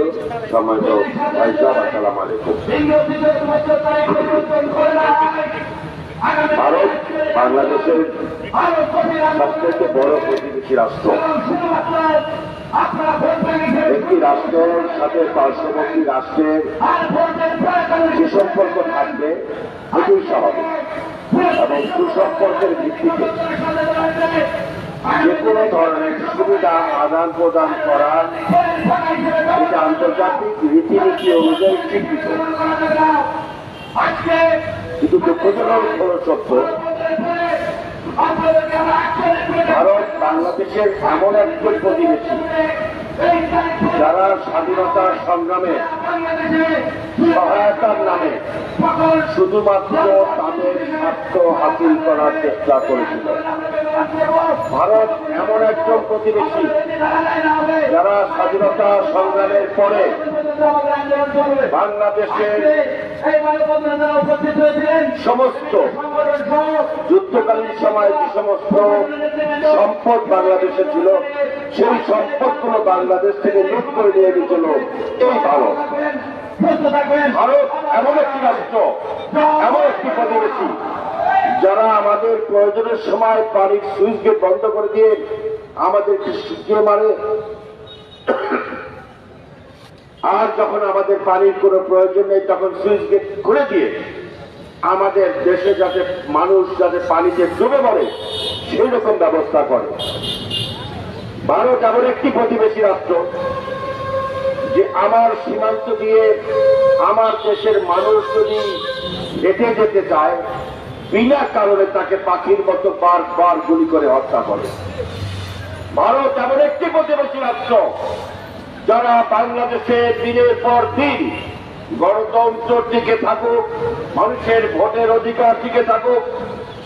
সম্মানিত ভাই সাহেব, আসসালামু আলাইকুম। ভারত বাংলাদেশের সবচেয়ে বড় প্রতিবেশী রাষ্ট্র। একটি রাষ্ট্রের সাথে পার্শ্ববর্তী রাষ্ট্রের যে সম্পর্ক থাকবে এটাই স্বাভাবিক, এবং সুসম্পর্কের ভিত্তিতে যে কোনো ধরনের সুবিধা আদান প্রদান করার এটা আন্তর্জাতিক রীতিনীতি অনুযায়ী স্বীকৃত। কিন্তু দুঃখজনক হল সত্য, ভারত বাংলাদেশের এমন একজন প্রতিবেশী যারা স্বাধীনতা সংগ্রামে সহায়তার নামে শুধুমাত্র তাদের স্বার্থ হাসিল করার চেষ্টা করেছিল। ভারত এমন একজন প্রতিবেশী যারা স্বাধীনতা সংগ্রামের পরে বাংলাদেশের সমস্ত যুদ্ধকালীন সময় যে সমস্ত সম্পদ বাংলাদেশে ছিল সেই সম্পদগুলো বাংলাদেশ থেকে লুট করে নিয়ে গেছিল এই ভারত। ভারত এমন একটি রাষ্ট্র, এমন একটি প্রতিবেশী যারা আমাদের প্রয়োজনের সময় পানির সুইচ গেট বন্ধ করে দিয়ে আমাদেরকে শুকিয়ে মারে, আর যখন আমাদের পানির কোনো প্রয়োজন নেই তখন সুইচ গেট খুলে দিয়ে আমাদের দেশে যাতে মানুষ যাতে পানিতে ডুবে পড়ে সেই রকম ব্যবস্থা করে। ভারত এমন একটি প্রতিবেশী রাষ্ট্র যে আমার সীমান্ত দিয়ে আমার দেশের মানুষ যদি হেঁটে যেতে চায় বিনা কারণে তাকে পাখির মতো বারবার গুলি করে হত্যা করে। ভারত এমন একটি প্রতিবেশী রাষ্ট্র যারা বাংলাদেশে দিনের পর দিন গণতন্ত্র টিকে থাকুক, মানুষের ভোটের অধিকার টিকে থাকুক,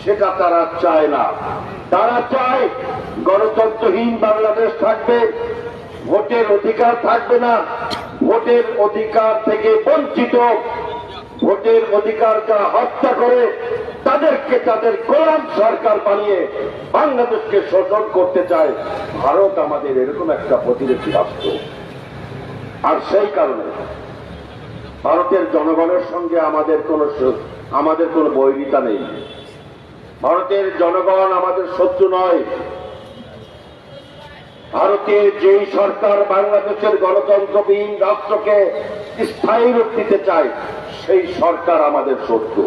সেটা তারা চায় না। তারা চায় গণতন্ত্রহীন বাংলাদেশ থাকবে, ভোটের অধিকার থাকবে না, ভোটের অধিকার থেকে বঞ্চিত, ভোটের অধিকার যারা হত্যা করে তাদেরকে তাদের গোলাম সরকার বানিয়ে বাংলাদেশকে শোষণ করতে চায়। ভারত আমাদের এরকম একটা প্রতিবেশী রাষ্ট্র, আর সেই কারণে ভারতের জনগণের সঙ্গে আমাদের কোনো বৈরিতা নেই। ভারতের জনগণ আমাদের শত্রু নয়। ভারতের যেই সরকার বাংলাদেশের গণতন্ত্রবিহীন রাষ্ট্রকে স্থায়ী রূপ দিতে চায় সেই সরকার আমাদের শত্রু।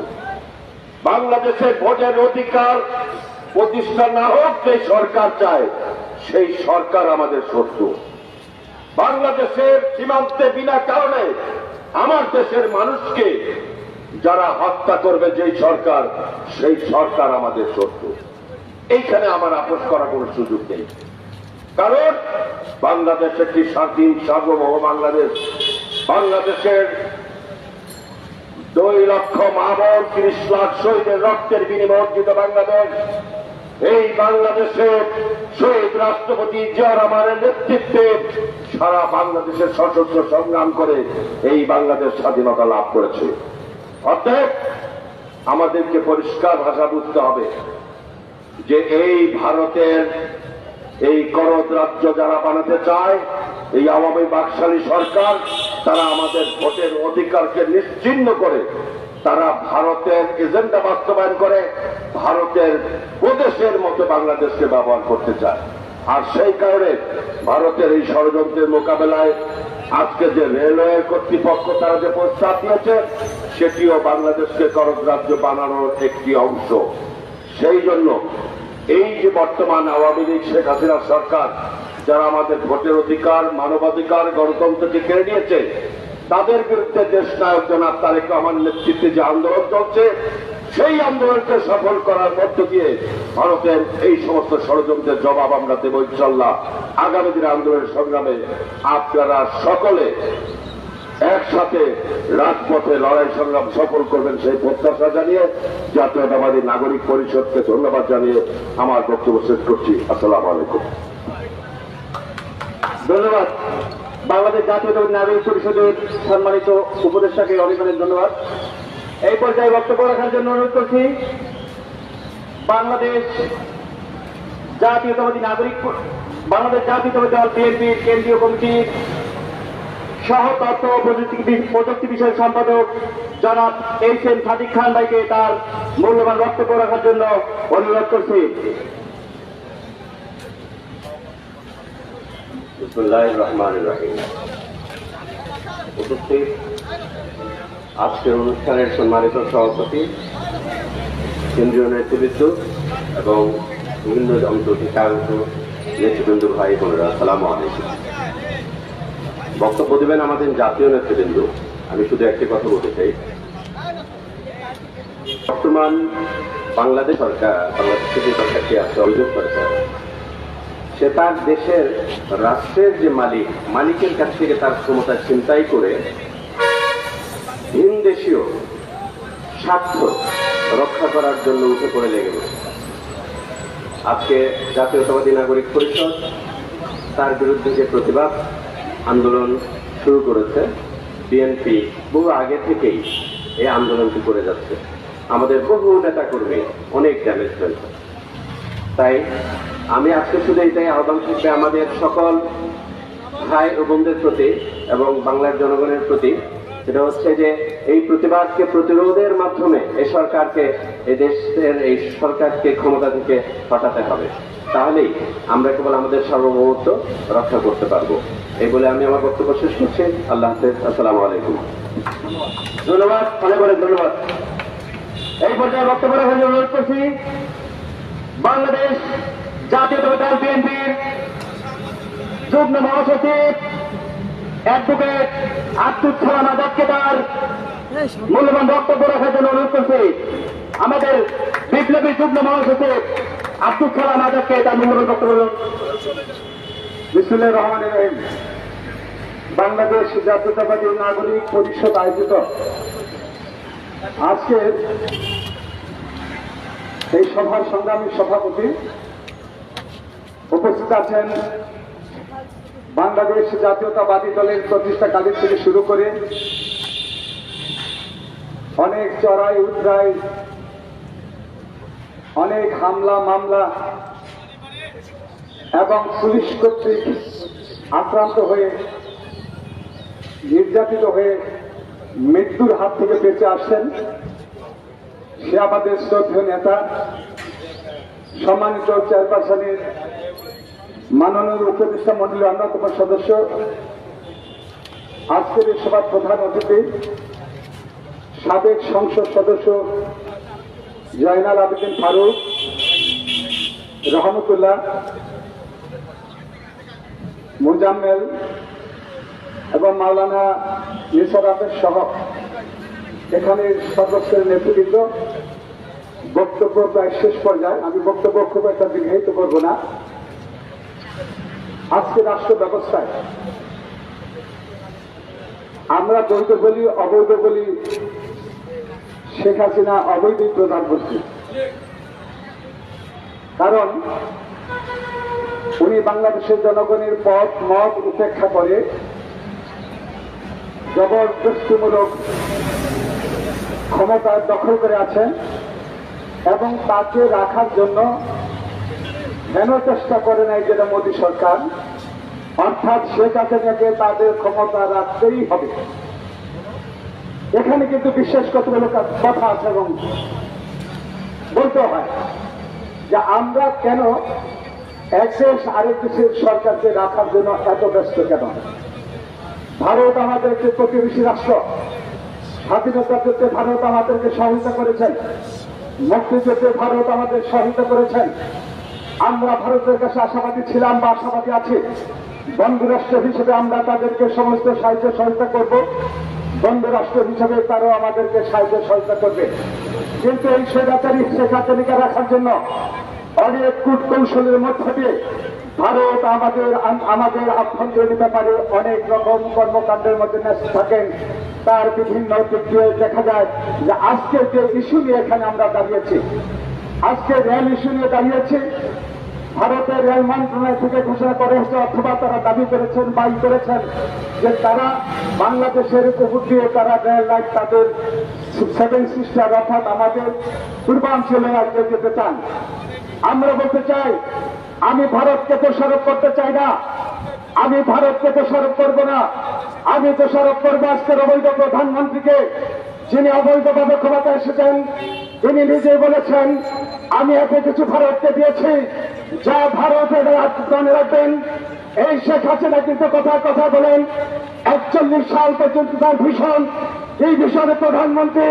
বাংলাদেশের ভোটের অধিকার প্রতিষ্ঠা না হোক যে সরকার চায় সেই সরকার আমাদের শত্রু। বাংলাদেশের সীমান্তে বিনা কারণে আমার দেশের মানুষকে যারা হত্যা করবে যেই সরকার সেই সরকার আমাদের শত্রু। এইখানে আমার আপোষ করার কোন সুযোগ নেই, কারণ বাংলাদেশ একটি স্বাধীন সার্বভৌম বাংলাদেশ। বাংলাদেশের 2 লক্ষ মা-বোন 30 লাখ শহীদের রক্তের বিনিময়ে অর্জিত বাংলাদেশ। এই বাংলাদেশে শহীদ রাষ্ট্রপতি জিয়া রহমানের নেতৃত্বে সারা বাংলাদেশের সশস্ত্র সংগ্রাম করে এই বাংলাদেশ স্বাধীনতা লাভ করেছে। অতএব আমাদেরকে পরিষ্কার ভাষা বুঝতে হবে যে এই ভারতের এই করদ রাজ্য যারা বানাতে চায়, এই আওয়ামী বাকশালী সরকার, তারা আমাদের ভোটের অধিকারকে নিশ্চিহ্ন করে তারা ভারতের এজেন্ডা বাস্তবায়ন করে ভারতের প্রদেশের মতো বাংলাদেশকে ব্যবহার করতে চায়। আর সেই কারণে ভারতের এই ষড়যন্ত্রের মোকাবেলায় আজকে যে রেলওয়ে কর্তৃপক্ষ তারা যে প্রস্তাব দিয়েছে সেটিও বাংলাদেশকে করদ রাজ্য বানানোর একটি অংশ। সেই জন্য এই যে বর্তমান আওয়ামী লীগ শেখ হাসিনা সরকার যারা আমাদের ভোটের অধিকার, মানবাধিকার, গণতন্ত্রকে কেড়ে নিয়েছে, তাদের বিরুদ্ধে দেশ নায়ক জনাব তারেক রহমান নেতৃত্বে যে আন্দোলন চলছে সেই আন্দোলনকে সফল করার মধ্য দিয়ে ভারতের এই সমস্ত ষড়যন্ত্রের জবাব আমরা দেব ইনশাল্লাহ। আগামী দিনের আন্দোলনের সংগ্রামে আপনারা সকলে একসাথে রাজপথে লড়াই সংগ্রাম সফল করবেন সেই প্রত্যাশা জানিয়ে জাতীয়তাবাদী নাগরিক পরিষদকে ধন্যবাদ জানিয়ে আমার বক্তব্য শেষ করছি। আসসালামু আলাইকুম। ধন্যবাদ। বাংলাদেশ জাতীয়তাবাদী নাগরিক পরিষদের সম্মানিত উপদেষ্টাকে অনেক অনেক ধন্যবাদ। এই পর্যায়ে বক্তব্য রাখার জন্য অনুরোধ করছি বাংলাদেশ জাতীয়তাবাদী নাগরিক বাংলাদেশ জাতীয়তাবাদী দল বিএনপির কেন্দ্রীয় কমিটির সহ তথ্য ও প্রযুক্তি বিষয়ক সম্পাদক জনাব এইচ.এম. সাদিক খান ভাইকে তার মূল্যবান বক্তব্য রাখার জন্য অনুরোধ করছি। বিসমিল্লাহির রহমানির রহিম। উপস্থিত আজকের অনুষ্ঠানের সম্মানিত সভাপতি, কেন্দ্রীয় নেতৃবৃন্দ এবং বিভিন্ন অন্তর্ভুক্ত আগত নেতৃবৃন্দ, ভাই বোনেরা, আসসালামু আলাইকুম। বক্তব্য দেবেন আমাদের জাতীয় নেতৃবৃন্দ। আমি শুধু একটি কথা বলতে চাই, বর্তমান বাংলাদেশ সরকার, বাংলাদেশের যে সরকারটি আছে, অবৈধ সরকার, সে তার দেশের রাষ্ট্রের যে মালিকের কাছ থেকে তার ক্ষমতা ছিনতাই করে ভিন দেশীয় স্বার্থ রক্ষা করার জন্য উঠে পড়ে লেগে গেছে। আজকে জাতীয়তাবাদী নাগরিক পরিষদ তার বিরুদ্ধে যে প্রতিবাদ আন্দোলন শুরু করেছে, বিএনপি বহু আগে থেকেই এই আন্দোলনটি করে যাচ্ছে। আমাদের বহু নেতা কর্মী অনেক ড্যামেজ হয়েছে। তাই আমি আজকে শুধু এটাই আহ্বান থাকবে আমাদের সকল ভাই ও বোনদের প্রতি এবং বাংলার জনগণের প্রতি, সেটা হচ্ছে যে এই প্রতিবাদকে প্রতিরোধের মাধ্যমে এই সরকারকে, এই দেশের এই সরকারকে ক্ষমতা থেকে হটাতে হবে। তাহলেই আমরা কেবল আমাদের সার্বভৌমত্ব রক্ষা করতে পারবো। এই বলে আমি আমার বক্তব্য শেষ করছি। আল্লাহ হাফেজ। আসসালামু আলাইকুম। ধন্যবাদ, অনেক অনেক ধন্যবাদ। এই পর্যায়ে বক্তব্য রাখার জন্য অনুরোধ করছি বাংলাদেশ জাতীয়তাবাদী দল বিএনপির যুগ্ম মহাসচিব অ্যাডভোকেট আব্দুল সালাম আজাদকে তার মূল্যবান বক্তব্য রাখার জন্য অনুরোধ করছি। আমাদের বিপ্লবী যুগ্ম মহাসচিব আব্দুল সালাম আজাদকে তার মূল্যবান বক্তব্য। বিসমিল্লাহির রহমানির রহিম। বাংলাদেশ জাতীয়তাবাদী নাগরিক পরিষদ আয়োজিত আজকের এই সভার সংগ্রামী সভাপতি, উপস্থিত আছেন বাংলাদেশ জাতীয়তাবাদী দলের প্রতিষ্ঠাকালীন থেকে শুরু করে অনেক চড়াই উতরাই, অনেক হামলা মামলা এবং পুলিশ কর্তৃক আক্রান্ত হয়ে, নির্যাতিত হয়ে মৃত্যুর হাত থেকে বেঁচে আসছেন সে আমাদের শ্রদ্ধেয় নেতা, সম্মানিত চেয়ারপারসনের মাননীয় উপদেষ্টা মন্ডলীর অন্যতম সদস্য, আজকের এই সভার প্রধান অতিথি সাবেক সংসদ সদস্য জয়নাল আবেদিন ফারুক রহমতুল্লাহ, মুজাম্মেল এবং মাওলানা নিসার আহমেদ সহ এখানে সদস্যের নেতৃবৃন্দ, বক্তব্য প্রায় শেষ পর্যায়ে, আমি বক্তব্য খুব একটা দীর্ঘায়িত করব না। আজকে রাষ্ট্র ব্যবস্থায় আমরা বৈধ বলি অবৈধ বলি, শেখ হাসিনা অবৈধ প্রধানমন্ত্রী, কারণ উনি বাংলাদেশের জনগণের পথ মত উপেক্ষা করে জবরদস্তিমূলক ক্ষমতা দখল করে আছেন এবং তাকে রাখার জন্য হেন চেষ্টা করে নাই যেটা মোদী সরকার, অর্থাৎ শেখ হাসিনাকে তাদের ক্ষমতা রাখতেই হবে। এখানে কিন্তু বিশ্বাস কতগুলো কথা আছে এবং বলতে হয় যে আমরা কেন এক দেশ আরেক দেশের সরকারকে রাখার জন্য এত ব্যস্ত কেন। ভারত আমাদের একটি প্রতিবেশী রাষ্ট্র, স্বাধীনতার যুদ্ধে ভারত আমাদেরকে সহায়তা করেছেন, মুক্তিযুদ্ধে ভারত আমাদের সহায়তা করেছেন। আমরা ভারতের কাছে আশাবাদী ছিলাম বা আশাবাদী আছি, বন্ধু রাষ্ট্র হিসেবে আমরা তাদেরকে সমস্ত সাহায্য সহায়তা করব, বন্ধু রাষ্ট্র হিসেবে তারাও আমাদেরকে সাহায্য সহায়তা করবে। কিন্তু এই স্বৈরাচারী শেখ হাসিনাকে রাখার জন্য অনেক কূটকৌশলের মধ্য দিয়ে ভারত আমাদের আভ্যন্তরীণ ব্যাপারে অনেক রকম কর্মকাণ্ডের মধ্যে ন্যস্ত থাকেন। তার বিভিন্ন দিক দিয়ে দেখা যায় যে আজকের যে ইস্যু নিয়ে এখানে আমরা দাঁড়িয়েছি, আজকে রেল ইস্যু নিয়ে দাঁড়িয়েছি, ভারতের রেল মন্ত্রণালয় থেকে ঘোষণা করা হয়েছে অথবা তারা দাবি করেছেন বাই করেছেন যে তারা বাংলাদেশের উপর দিয়ে তারা রেল লাইন তাদের 7 সিস্টার অর্থাৎ আমাদের পূর্বাঞ্চলে আজকে যেতে চান। আমরা বলতে চাই আমি ভারতকে দোষারোপ করতে চাই না, আমি ভারতকে দোষারোপ করব না, আমি দোষারোপ করবো আজকের অবৈধ প্রধানমন্ত্রীকে, যিনি অবৈধভাবে ক্ষমতা এসেছেন। তিনি নিজেই বলেছেন আমি এত কিছু ভারতকে দিয়েছি যা ভারতের মনে রাখবেন। এই শেখ হাসিনা কিন্তু কথা কথা বলেন 41 সাল পর্যন্ত তার ভীষণ, এই ভীষণে প্রধানমন্ত্রী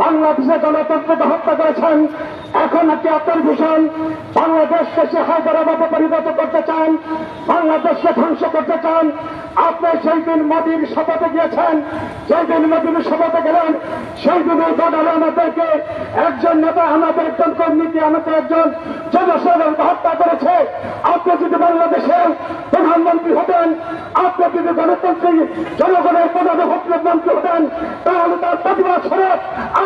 বাংলাদেশে গণতন্ত্রকে হত্যা করেছেন। এখন নাকি আপনার ভীষণ বাংলাদেশকে সে হায়দ্রাবাদে পরিণত করতে চান, বাংলাদেশকে ধ্বংস করতে চান। আপনি সেই দিন মোদীর শপথে গিয়েছেন, যেই দিন মোদীর শপথে গেলেন সেই দিনে দল আমাদেরকে একজন নেতা, আমাদের একজন কর্মীকে, আমাদের একজন জনসাধারণ হত্যা করেছে। আপনি যদি বাংলাদেশের প্রধানমন্ত্রী হতেন, আপনি যদি গণতন্ত্রী জনগণের প্রধানমন্ত্রী হতেন, তাহলে তার প্রতিবাদ স্বরূপ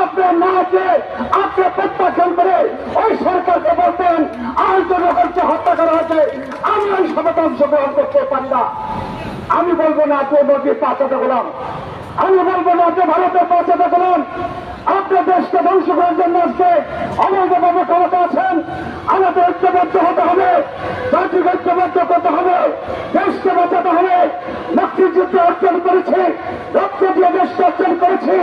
আপনার না যে আপনি প্রত্যাখ্যান করে ওই সরকারকে বলতেন আর জনগণকে হত্যা করা হয়েছে, আমি ওই শপথে অংশগ্রহণ করতে পারি না। আমি বলবো না আপনি মোদীর পাঁচাতে গোলাম, আমি বলবো না আপনি ভারতের পাঁচাতে গোলাম। আপনার দেশকে ধ্বংস করার জন্য আজকে অবৈধভাবে ক্ষমতা আছেন। আমাদের ঐক্যবদ্ধ হতে হবে, জাতিকে ঐক্যবদ্ধ করতে হবে, দেশকে বাঁচাতে হবে। মুক্তিযুদ্ধ অর্জন করেছি, রক্ত দিয়ে দেশকে অর্জন করেছি।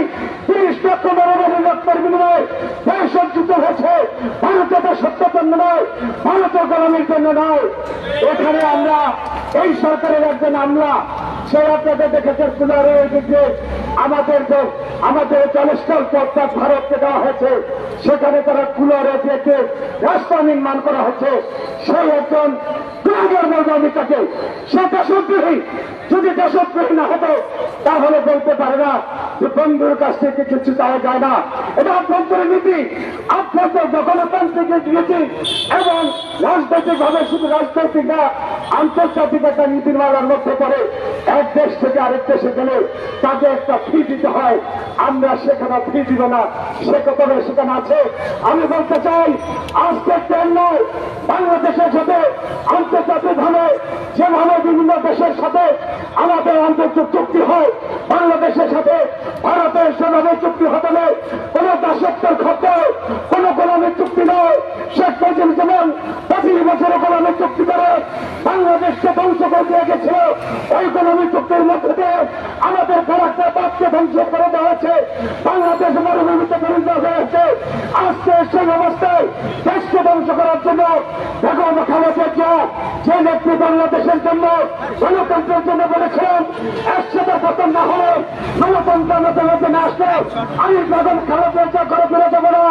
30 লক্ষ নরনারী রক্তের বিনিময়ে দেশ অর্জিত হয়েছে। ভারতের সত্যতার জন্য নয়, ভারতের গোলামীর জন্য নয়। এখানে আমরা এই সরকারের একজন আমলা, সে আপনাদের দেখেছেন কুলারে দিকে আমাদের জলস্থল পথটা ভারতকে দেওয়া হয়েছে, সেখানে তারা কুলারে দিয়েছে রাস্তা নির্মাণ করা হয়েছে। সেই একজন তাকে সে দেশদ্রোহী। যদি দেশদ্রোহী না হতো তাহলে বলতে পারে না যে বন্ধুর কাছ থেকে কিছু চাওয়া যায় না। এটা আভ্যন্তরীণ নীতি, আভ্যন্তর গণতান্ত্রিক নীতি এবং রাজনৈতিক ভাবে শুধু রাজনৈতিক না, আন্তর্জাতিক একটা নীতিমালার মধ্যে পড়ে। এক দেশ থেকে আরেক দেশে গেলে তাকে একটা ফি দিতে হয়, আমরা সেখানে ফি দিব না, সে কথা সেখানে আছে। আমি বলতে চাই আজকে ট্রেন নয়, বাংলাদেশের সাথে আন্তর্জাতিক ভাবে যেভাবে বিভিন্ন দেশের সাথে আমাদের আন্তর্জাতিক চুক্তি হয়, বাংলাদেশের সাথে ভারতের সেভাবে চুক্তি হতে নেই। কোন দাসত্বের ক্ষেত্র, কোন গোলামীর চুক্তি নয়। শেখ মুজিব যেমন 25 বছরের গোলামীর চুক্তি করে বাংলাদেশকে ধ্বংস করে দিয়ে গেছিল, ওই গোলামী চুক্তির মধ্যে দিয়ে আমাদের ফেরাকটা বাদকে ধ্বংস করে দেওয়া হয়েছে, বাংলাদেশ মরুভূমিতে পরিণত হয়েছে। আজকে সেই অবস্থায় দেশকে ধ্বংস করার জন্য বেগম খালেদা জিয়া যে নেত্রী বাংলাদেশের জন্য গণতন্ত্রের জন্য বলেছিলেন একসাথে পতন না হলে গণতন্ত্র আমাদের মধ্যে না আসলে আমি বেগম খালেদা জিয়া করে ফিরে যাবো না।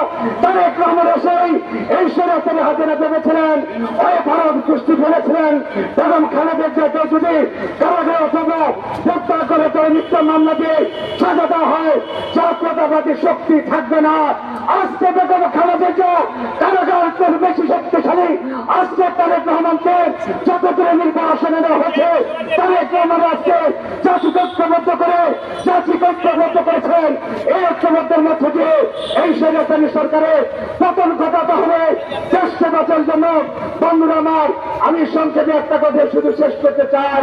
তারেক রহমান এসেই এই শরীয়তের হাজিরা ভেবেছিলেন, ওই ভারত কুস্তি ফেলেছিলেন। বেগম খালেদা জিয়াকে যদি কারাগারে অথবা হত্যা করে তো মিথ্যা মামলা দিয়ে সাজা দেওয়া হয়, জাতীয়তাবাদী শক্তি থাকবে না। আজকে বেগম খালেদা জিয়া কারাগার বেশি শক্তিশালী। আজকে তারেক রহমানকে যতদূরে নির্বাসনে দেওয়া হয়েছে, তারেক রহমান আজকে জাতিকে ঐক্যবদ্ধ করে জাতিকে ঐক্যবদ্ধ করেছেন। এই ঐক্যবদ্ধের মধ্যে দিয়ে এই স্বৈরাচারী সরকারের পতন ঘটাতে হবে দেশকে বাঁচার জন্য। বন্ধুরা আমার, আমি সংক্ষেপে একটা কথা শুধু শেষ করতে চাই।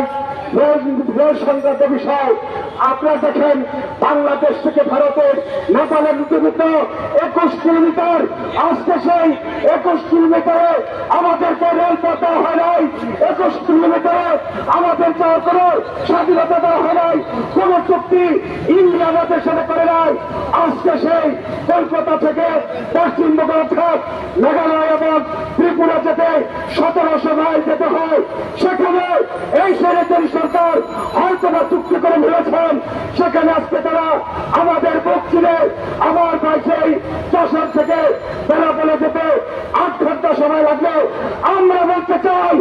ভোট সংক্রান্ত বিষয় আপনারা দেখেন, বাংলাদেশ থেকে ভারতের নেপালের দূরত্ব 21 কিলোমিটার। আজকে সেই 21 কিলোমিটারে আমাদেরকে রেলপথ দেওয়া হয় নাই, 21 কিলোমিটারে আমাদেরকে কোনো স্বাধীনতা দেওয়া হয় নাই, কোন চুক্তি ইন্ডিয়া আমাদের সাথে করে নাই। আজকে সেই কলকাতা থেকে পশ্চিমবঙ্গ অর্থাৎ মেঘালয় এবং ত্রিপুরা যেতে 1700 মাইল যেতে হয়। সেখানে এই স্বৈরাচারী সরকার হয়তো বা চুক্তি করে মিলেছেন, সেখানে আজকে তারা আমাদের বুক ছিলে আমার সেই যশোর থেকে তারা বলে যেতে 8 ঘন্টা সময় লাগলো। আমরা বলতে চাই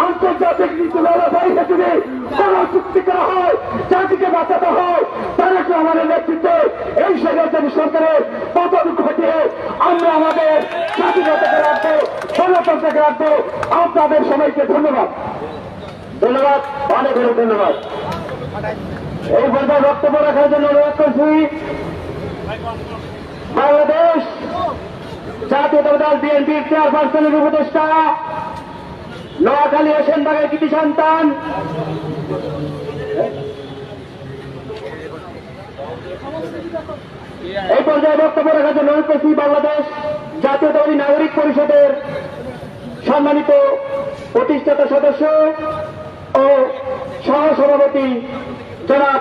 আন্তর্জাতিক নীতিমালা বাইরে যদি কোন চুক্তি করা হয়, জাতিকে বাঁচাতে হয়, তারেক রহমানের নেতৃত্বে এই স্বৈরাচারী সরকারের পতন ঘটিয়ে আমরা আমাদের স্বাধীনতাকে রাখবো, গণতন্ত্রকে রাখবো। আপনাদের সবাইকে ধন্যবাদ। ধন্যবাদ, অনেক অনেক ধন্যবাদ। এই পর্যায়ে বক্তব্য রাখার জন্য অনুরোধ করছি বাংলাদেশ জাতীয়তাবাদী দল বিএনপির চেয়ারপারসনের উপদেষ্টা, নোয়াখালী হোসেনবাগের কৃতি সন্তান, এই পর্যায়ে বক্তব্য রাখার জন্য অনুরোধ করছি বাংলাদেশ জাতীয়তাবাদী নাগরিক পরিষদের সম্মানিত প্রতিষ্ঠাতা সদস্য ও সহসভাপতি জনাব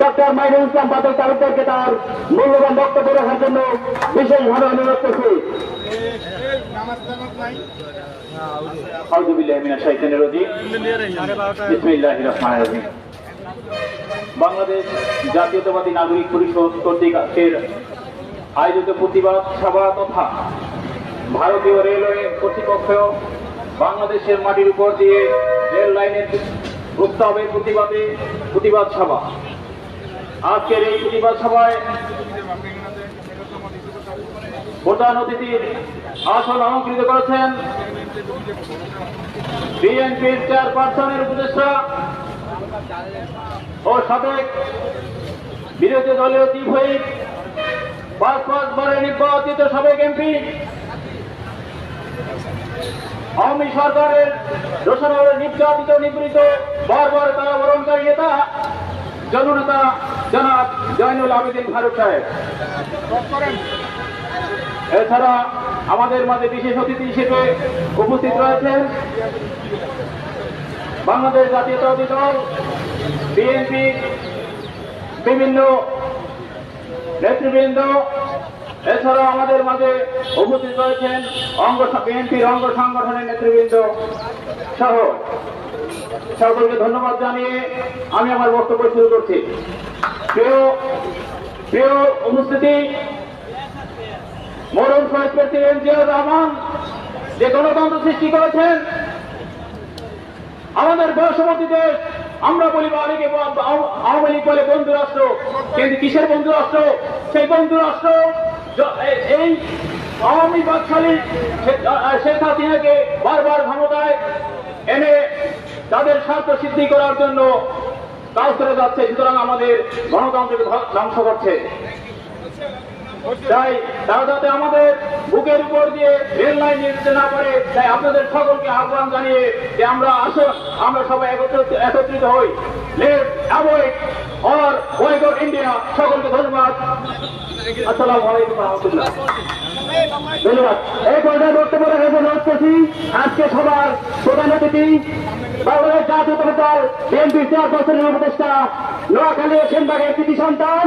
ডক্টর মাইনুল ইসলাম বাদল তালুকদারকে তার মূল্যবান বক্তব্য রাখার জন্য বিশেষভাবে অনুরোধ করছি। বাংলাদেশ জাতীয়তাবাদী নাগরিক পরিষদ কর্তৃক আজকের আয়োজিত প্রতিবাদ সভা তথা ভারতীয় রেলওয়ে কর্তৃপক্ষ বাংলাদেশের মাটির উপর দিয়ে রেল লাইনের প্রস্তাবের প্রতিবাদ সভা। আজকের এই প্রতিবাদ সভায় প্রধান অতিথির আসন অলঙ্কৃত করেছেন বিএনপির চেয়ারপারসনের উপদেষ্টা ও সাবেক বিরোধী দলীয় চিফ হুইপ 5 বারের নির্বাচিত সাবেক এমপি আওয়ামী সরকারের দোষরে নির্যাতিত নিপীড়িত বারবার কারাবরণকারী নেতা জননেতা জনাব জয়নুল আবেদিন ফারুক সাহেব। এছাড়া আমাদের মাঝে বিশেষ অতিথি হিসেবে উপস্থিত রয়েছেন বাংলাদেশ জাতীয়তাবাদী দল বিএনপি বিভিন্ন নেতৃবৃন্দ। এছাড়া আমাদের মাঝে উপস্থিত রয়েছেন বিএনপির অঙ্গ সংগঠনের নেতৃবৃন্দ সহ সকলকে ধন্যবাদ জানিয়ে আমি আমার বক্তব্য শুরু করছি। প্রিয় উপস্থিতি, মরহুম শহীদ প্রেসিডেন্ট জিয়াউর রহমান যে গণতন্ত্র সৃষ্টি করেছেন আমাদের বর্ষবর্তী দেশ, আমরা বলি অনেকে আওয়ামী লীগ বলে বন্ধু রাষ্ট্র, কিন্তু কিসের বন্ধু রাষ্ট্র? সেই বন্ধু রাষ্ট্র এই আওয়ামী বাকশালী শেখ হাসিনাকে বারবার ক্ষমতায় এনে তাদের স্বার্থ সিদ্ধি করার জন্য কাজ করে যাচ্ছে। সুতরাং আমাদের গণতন্ত্রকে ধ্বংস করছে। তাই তারা যাতে আমাদের বুকের উপর দিয়ে রেল লাইন নিতে না পারে, তাই আপনাদের সকলকে আহ্বান জানিয়ে যে আমরা সবাই একত্রিত হই। Let avoid or boycott India. সকলকে ধন্যবাদ। আসসালামু আলাইকুম ওয়া রাহমাতুল্লাহ। ধন্যবাদ। এই পর্যায়ে বক্তব্য রাখার জন্য অনুরোধ করছি আজকে সবার প্রধান অতিথি বাংলাদেশ জাতীয়তাবাদী দল বিএনপি চেয়ারপারসনের উপদেষ্টা নোয়াখালী ও সেনবাগের কৃতি সন্তান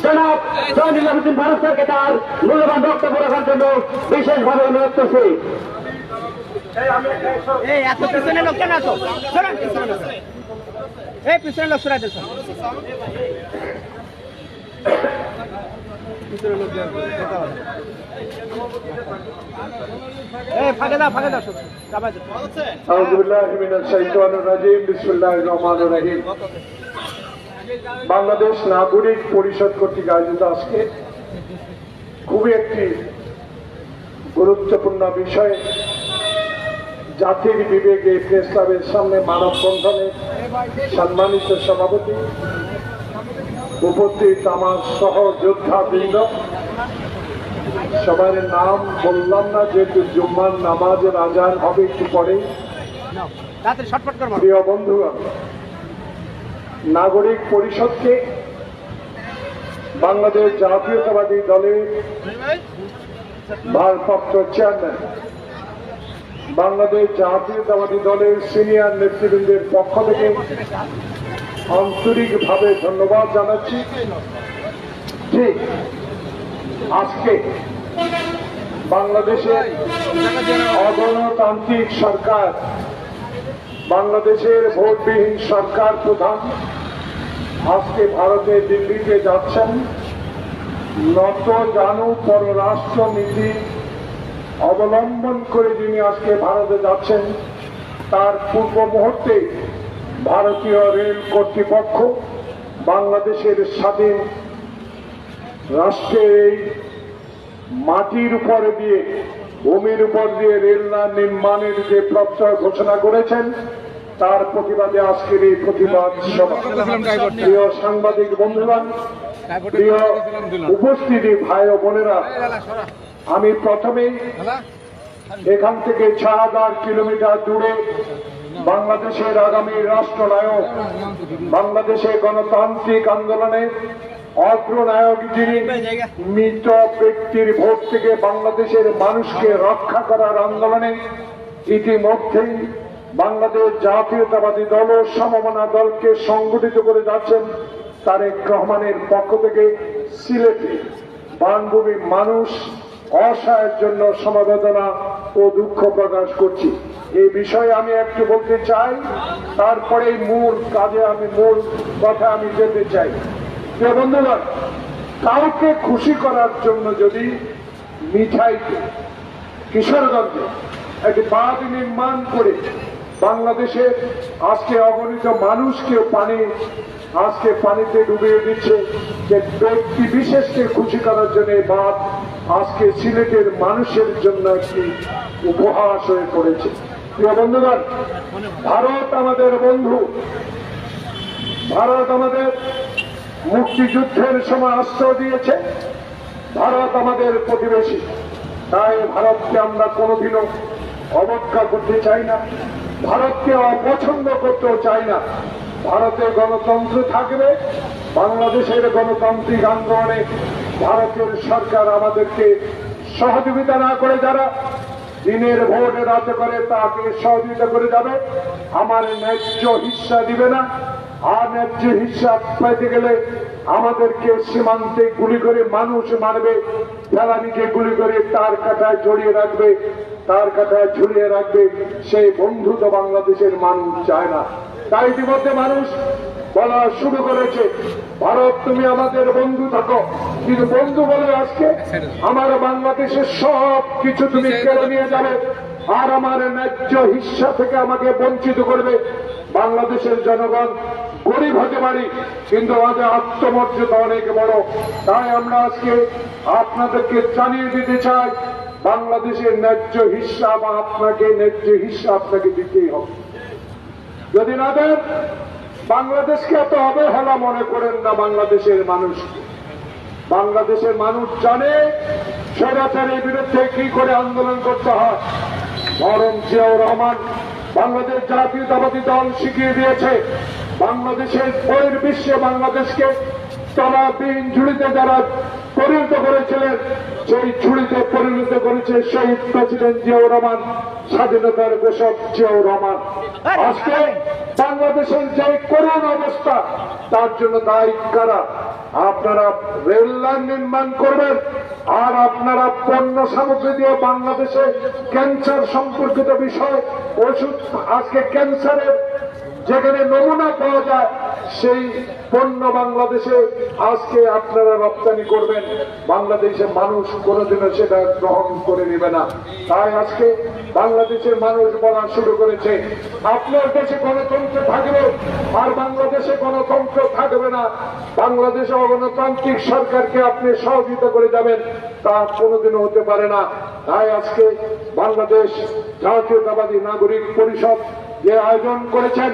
জনাব জয়নুল আবেদিন ফারুক স্যারকে তার মূল্যবান বক্তব্য রাখার জন্য বিশেষভাবে অনুরোধ করছি। এত পিছনে লোক কেন আছো? এই পিছনে লোক সরাইতে ফাঁকে দাও বাংলাদেশ নাগরিক পরিষদ কর্তৃক আয়োজিত আজকে খুবই একটি গুরুত্বপূর্ণ বিষয়, জাতির বিবেকে প্রেস ক্লাবের সামনে মানববন্ধনের সম্মানিত সভাপতি, উপস্থিত আমার সহযোদ্ধা বৃন্দ, সবার নাম বললাম না যেহেতু জুম্মার নামাজের আজান হবে একটু পরেই। প্রিয় বন্ধুগণ, নাগরিক পরিষদকে বাংলাদেশ জাতীয়তাবাদী দলের ভারপ্রাপ্ত চেয়ারম্যান, বাংলাদেশ জাতীয়তাবাদী দলের সিনিয়র নেতৃবৃন্দের পক্ষ থেকে আন্তরিকভাবে ধন্যবাদ জানাচ্ছি। ঠিক আজকে বাংলাদেশের অগণতান্ত্রিক সরকার, বাংলাদেশের ভোটবিহীন সরকার প্রধান আজকে ভারতে দিল্লিতে যাচ্ছেন। নত জানু পররাষ্ট্র নীতি অবলম্বন করে যিনি আজকে ভারতে যাচ্ছেন, তার পূর্ব মুহূর্তে ভারতীয় রেল কর্তৃপক্ষ বাংলাদেশের স্বাধীন রাষ্ট্রের এই মাটির উপরে দিয়ে, ভূমির উপর দিয়ে রেল নির্মাণের যে প্রত্যয় ঘোষণা করেছেন, তার প্রতিবাদে আজকের এই প্রতিবাদ সভা। প্রিয় সাংবাদিক বন্ধুগণ, প্রিয় উপস্থিতি ভাই ও বোনেরা, আমি প্রথমেই এখান থেকে ৬,০০০ কিলোমিটার দূরে বাংলাদেশের আগামী রাষ্ট্রনায়ক, বাংলাদেশের গণতান্ত্রিক আন্দোলনের অগ্রনায়ক, যিনি মৃত ব্যক্তির ভোট থেকে বাংলাদেশের মানুষকে রক্ষা করার আন্দোলনে ইতিমধ্যেই বাংলাদেশ জাতীয়তাবাদী দল ও সমমনা দলকে সংগঠিত করে যাচ্ছেন তারেক রহমানের পক্ষ থেকে সিলেটে বানভূমির মানুষ অসহায়ের জন্য সমবেদনা ও দুঃখ প্রকাশ করছি। এই বিষয়ে আমি একটু বলতে চাই, তারপরে মূল কথা আমি যেতে চাই। যে বন্ধুগণ, কাউকে খুশি করার জন্য যদি মিঠাইতে কিশোরগঞ্জে একটি বাঁধ নির্মাণ করে বাংলাদেশের আজকে অগণিত মানুষকে পানিতে ডুবিয়ে দিচ্ছে, যে ব্যক্তি বিশেষকে খুশি করার জন্য এই বাঁধ আজকে সিলেটের মানুষের জন্য একটি উপহাস হয়ে পড়েছে। প্রিয় বন্ধুগণ, ভারত আমাদের বন্ধু, ভারত আমাদের মুক্তিযুদ্ধের সময় অস্ত্র দিয়েছে, ভারত আমাদের প্রতিবেশী। তাই ভারতকে আমরা কোনোদিনও অবজ্ঞা করতে চাই না, ভারতকে অপছন্দ করতেও চাই না। ভারতের গণতন্ত্র থাকবে, বাংলাদেশের গণতান্ত্রিক আন্দোলনে ভারতের সরকার আমাদেরকে সহযোগিতা না করে যারা দিনের ভোটে রাতে করে তাকে সহযোগিতা করে যাবে, আমার ন্যায্য হিস্সা দিবে না। আর ন্যায্য হিস্সা পাইতে গেলে আমাদেরকে সীমান্তে গুলি করে মানুষ মারবে, জ্বালানিকে গুলি করে তার কাঁটায় জড়িয়ে রাখবে, তার কাঁটায় ঝুলিয়ে রাখবে। সেই বন্ধু তো বাংলাদেশের মানুষ চায় না। তাই ইতিমধ্যে মানুষ বলা শুরু করেছে, ভারত তুমি আমাদের বন্ধু থাকো, কিন্তু বন্ধু বলে আজকে আমার বাংলাদেশের সব কিছু তুমি কেড়ে নিয়ে যাবে আর আমার ন্যায্য হিস্সা থেকে আমাকে বঞ্চিত করবে। বাংলাদেশের জনগণ গরিব হতে পারি, কিন্তু আমাদের আত্মমর্যাদা অনেক বড়। তাই আমরা আজকে আপনাদেরকে জানিয়ে দিতে চাই, বাংলাদেশের ন্যায্য হিস্সা বা ন্যায্য হিস্সা আপনাকে দিতেই হবে। যদি না দেন, বাংলাদেশকে এত অবহেলা মনে করেন না। বাংলাদেশের মানুষ জানে স্বৈরাচারের বিরুদ্ধে কি করে আন্দোলন করতে হয়। বরং জিয়াউর রহমান বাংলাদেশ জাতীয়তাবাদী দল শিখিয়ে দিয়েছে, বাংলাদেশের বহির্বিশ্বে বাংলাদেশকে তলাবিহীন ঝুড়িতে যারা পরিণত করেছিলেন, সেই ঝুড়িতে পরিণত করেছে শহীদ প্রেসিডেন্ট জিয়াউর রহমান, স্বাধীনতার ঘোষক জিয়াউর রহমান। আজকে বাংলাদেশের যে করুণ অবস্থা, তার জন্য দায়ী কারা? আপনারা রেল লাইন নির্মাণ করবেন আর আপনারা পণ্য সামগ্রী দিয়ে বাংলাদেশে ক্যান্সার সম্পর্কিত বিষয় ওষুধ, আজকে ক্যান্সারের যেখানে নমুনা পাওয়া যায় সেই পণ্য বাংলাদেশে আজকে আপনারা রপ্তানি করবেন। বাংলাদেশের মানুষ কোনোদিনও সেটা গ্রহণ করে নেবে না। তাই আজকে বাংলাদেশের মানুষ বলা শুরু করেছে, আপনার দেশে গণতন্ত্র থাকবে আর বাংলাদেশে গণতন্ত্র থাকবে না। বাংলাদেশে অগণতান্ত্রিক সরকারকে আপনি সহযোগিতা করে যাবেন, তা কোনোদিনও হতে পারে না। তাই আজকে বাংলাদেশ জাতীয়তাবাদী নাগরিক পরিষদ যে আয়োজন করেছেন,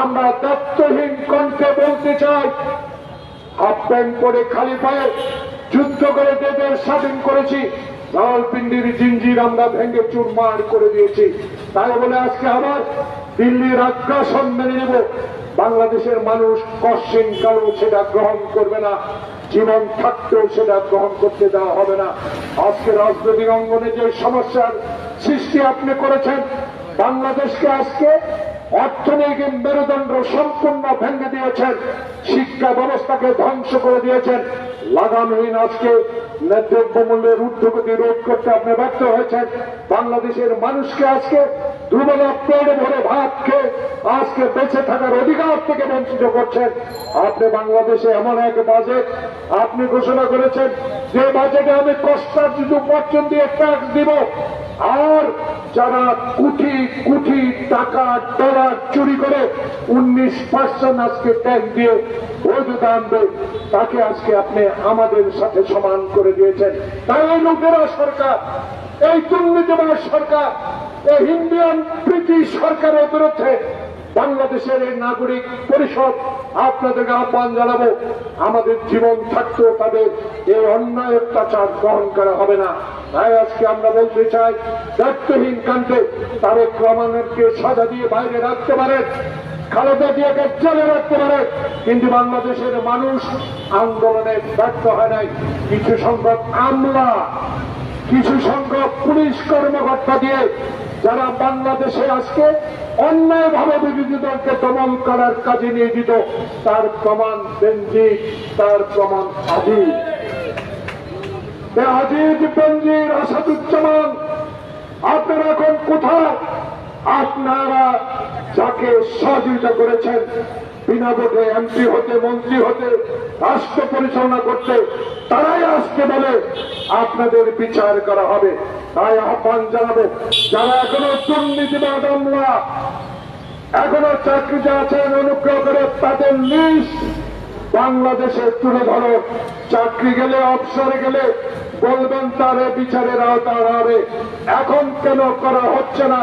আমরা দায়িত্বহীন কণ্ঠে বলতে চাই, হাফ প্যান্ট পরে খালি পায়ে যুদ্ধ করে দেশ স্বাধীন করেছি, রাওয়ালপিন্ডির জিঞ্জির আমরা ভেঙে চুরমার করে দিয়েছি। তাই বলে আজকে আবার দিল্লির আগ্রাসন মেনে নেব, বাংলাদেশের মানুষ কশিন কালো সেটা গ্রহণ করবে না, জীবন থাকতেও সেটা গ্রহণ করতে দেওয়া হবে না। আজকে রাজনৈতিক অঙ্গনে যে সমস্যার সৃষ্টি আপনি করেছেন, বাংলাদেশকে আজকে অর্থনৈতিক মেরুদণ্ড সম্পূর্ণ ভেঙে দিয়েছেন, শিক্ষা ব্যবস্থাকে ধ্বংস করে দিয়েছেন, লাগামহীন আজকে দ্রব্যমূল্যের ঊর্ধ্বগতি রোধ করতে আপনি ব্যর্থ হয়েছেন। বাংলাদেশের মানুষকে আজকে দুবেলা পেট ভরে ভাত খেয়ে আজকে বেঁচে থাকার অধিকার থেকে বঞ্চিত করছেন। আপনি বাংলাদেশে এমন এক বাজেট আপনি ঘোষণা করেছেন, যে বাজেটে আমি কষ্টার্জিত উপার্জন দিয়ে ট্যাক্স দিব, আর যারা কোটি কোটি টাকা ডলার চুরি করে 19% আজকে ট্যাক্স দিয়ে বৈধতা আনবে, তাকে আজকে আপনি আমাদের সাথে সমান করে দিয়েছেন। তাই এই লোকেরা সরকার, এই দুর্নীতিবাজ সরকার, এই ইন্ডিয়ান ব্রিটিশ সরকারের বিরুদ্ধে বাংলাদেশের এই নাগরিক পরিষদ আপনাদেরকে আহ্বান জানাবো, আমাদের জীবন থাকতেও তাদের এই অন্যায় অত্যাচার গ্রহণ করা হবে না। তাই আজকে আমরা বলতে চাই, দায়িত্বহীন কাণ্ডে তারেক রহমানকে সাজা দিয়ে বাইরে রাখতে পারেন, খালেদা জিয়াকে জেলে রাখতে পারে, কিন্তু বাংলাদেশের মানুষ আন্দোলনে ব্যর্থ হয় নাই। কিছু সংখ্যক আমলা কিছু সংখ্যক পুলিশ কর্মকর্তা দিয়ে যারা বাংলাদেশে আজকে অন্যায়ভাবে বিরোধী দলকে দমন করার কাজে নিয়োজিত, তার প্রমাণ বেনজির, তার প্রমাণ আজিজ। আজিজ, বেনজির, আসাদুজ্জামান, আপনারা এখন কোথায়? আপনারা যাকে সহযোগিতা করেছেন বিনা ভোটে এমপি হতে, মন্ত্রী হতে, রাষ্ট্র পরিচালনা করতে, তারাই আজকে বলে আপনাদের বিচার করা হবে। তাই আহ্বান জানাবো, যারা এখনো দুর্নীতিবাদ আমলা, এখনো চাকরিতে আছেন, অনুগ্রহ করে তাদের লিস্ট বাংলাদেশে তুলে ধরো। চাকরি গেলে, অবসরে গেলে বলবেন তারে বিচারের আওতায় হবে। এখন কেন করা হচ্ছে না?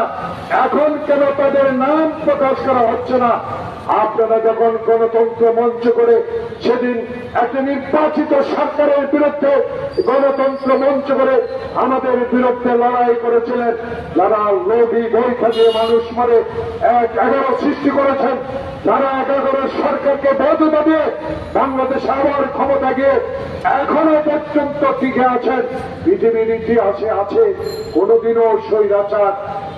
এখন কেন তাদের নাম প্রকাশ করা হচ্ছে না? আপনারা যখন গণতন্ত্র মঞ্চ করে সেদিন একটা নির্বাচিত সরকারের বিরুদ্ধে গণতন্ত্র মঞ্চ করে আমাদের বিরুদ্ধে লড়াই করেছিলেন, যারা লোভী বৈঠা দিয়ে মানুষ মারে 11 সৃষ্টি করেছেন, যারা 11 সরকারকে বৈধতা দিয়ে বাংলাদেশে আবার ক্ষমতা গিয়ে এখনো পর্যন্ত টিকে আছেন, পৃথিবীর ইতিহাসে আছে কোনদিনও স্বৈরাচার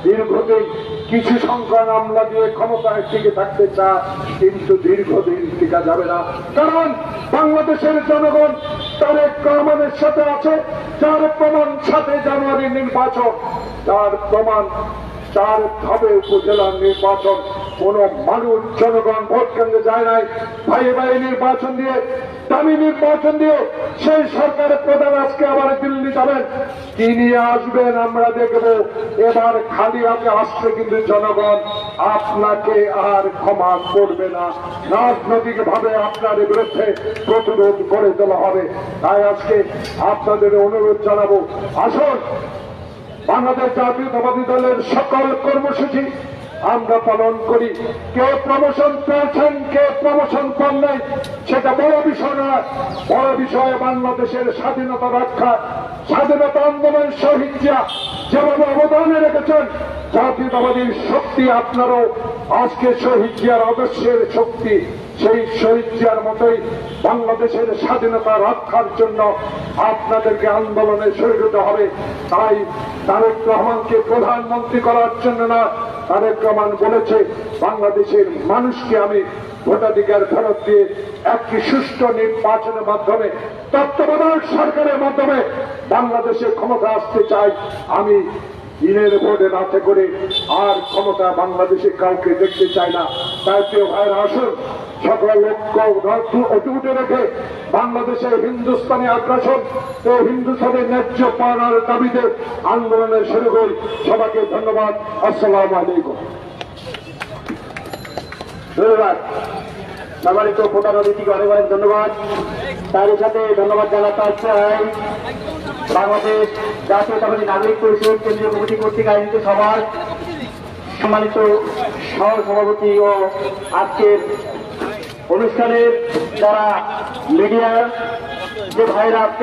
দীর্ঘদিন কিছু সংখ্যক আমলা দিয়ে ক্ষমতায় টিকে থাকতে চায়, কিন্তু দীর্ঘদিন টিকা যাবে না। কারণ বাংলাদেশের জনগণ তারেক রহমানের সাথে আছে, যার প্রমাণ 7 জানুয়ারি নির্বাচন, যার প্রমাণ 4 ধাপে উপজেলার নির্বাচন। কোন মানুষ জনগণ ভোট কেন্দ্রে যায় নাই, ভাই ভাই নির্বাচন দিয়ে, দামি নির্বাচন দিয়ে সেই সরকারের প্রধান আজকে আবার দিল্লি যাবেন, কি নিয়ে আসবেন আমরা দেখব। এবার খালি হাতে আসছে, কিন্তু জনগণ আপনাকে আর ক্ষমা করবে না। রাজনৈতিক ভাবে আপনার বিরুদ্ধে প্রতিরোধ করে তোলা হবে। তাই আজকে আপনাদের অনুরোধ জানাবো, আসুন বাংলাদেশ জাতীয়তাবাদী দলের সকল কর্মসূচি আমরা পালন করি। কেউ প্রমোশন পেয়েছেন, কেউ প্রমোশন পান নাই, সেটা বড় বিষয় নয়। বড় বিষয় বাংলাদেশের স্বাধীনতা রক্ষা, স্বাধীনতা আন্দোলনের শহীদরা যেভাবে অবদান রেখেছেন, জাতীয়তাবাদী শক্তি আপনারও আজকে শহীদ জিয়ার আদর্শের শক্তি, সেই শহীদ জিয়ার মতোই বাংলাদেশের স্বাধীনতা রক্ষার জন্য আপনাদেরকে আন্দোলনে শহীদ হতে হবে। তাই তারেক রহমানকে প্রধানমন্ত্রী করার জন্য না, তারেক রহমান বলেছে বাংলাদেশের মানুষকে আমি ভোটাধিকার ফেরত দিয়ে একটি সুষ্ঠু নির্বাচনের মাধ্যমে, তত্ত্বাবধায়ক সরকারের মাধ্যমে বাংলাদেশে ক্ষমতা আসতে চাই। আমি দিনের ভোটে রাতে করে আর ক্ষমতা বাংলাদেশে কাউকে দেখতে চাই না। তাই প্রিয় ভাইয়ের আসুন, সকল লক্ষ্য উঠে রেখে বাংলাদেশের হিন্দুস্তানি আগ্রাসন ও হিন্দুস্তানের ন্যায্য পাওনার দাবিতে আন্দোলনের শুরু করি। সবাইকে ধন্যবাদ। আসসালামু আলাইকুম। ধন্যবাদ। সম্মানিত প্রধান অতিথিকে অনেক অনেক ধন্যবাদ। তার সাথে ধন্যবাদ জানাতে চাই বাংলাদেশ জাতীয়তাবাদী নাগরিক পরিষদ কেন্দ্রীয় কমিটি কর্তৃক আয়োজিত সভার সম্মানিত সহ সভাপতি ও আজকের অনুষ্ঠানের যারা মিডিয়ার যে ভাইরা আজকে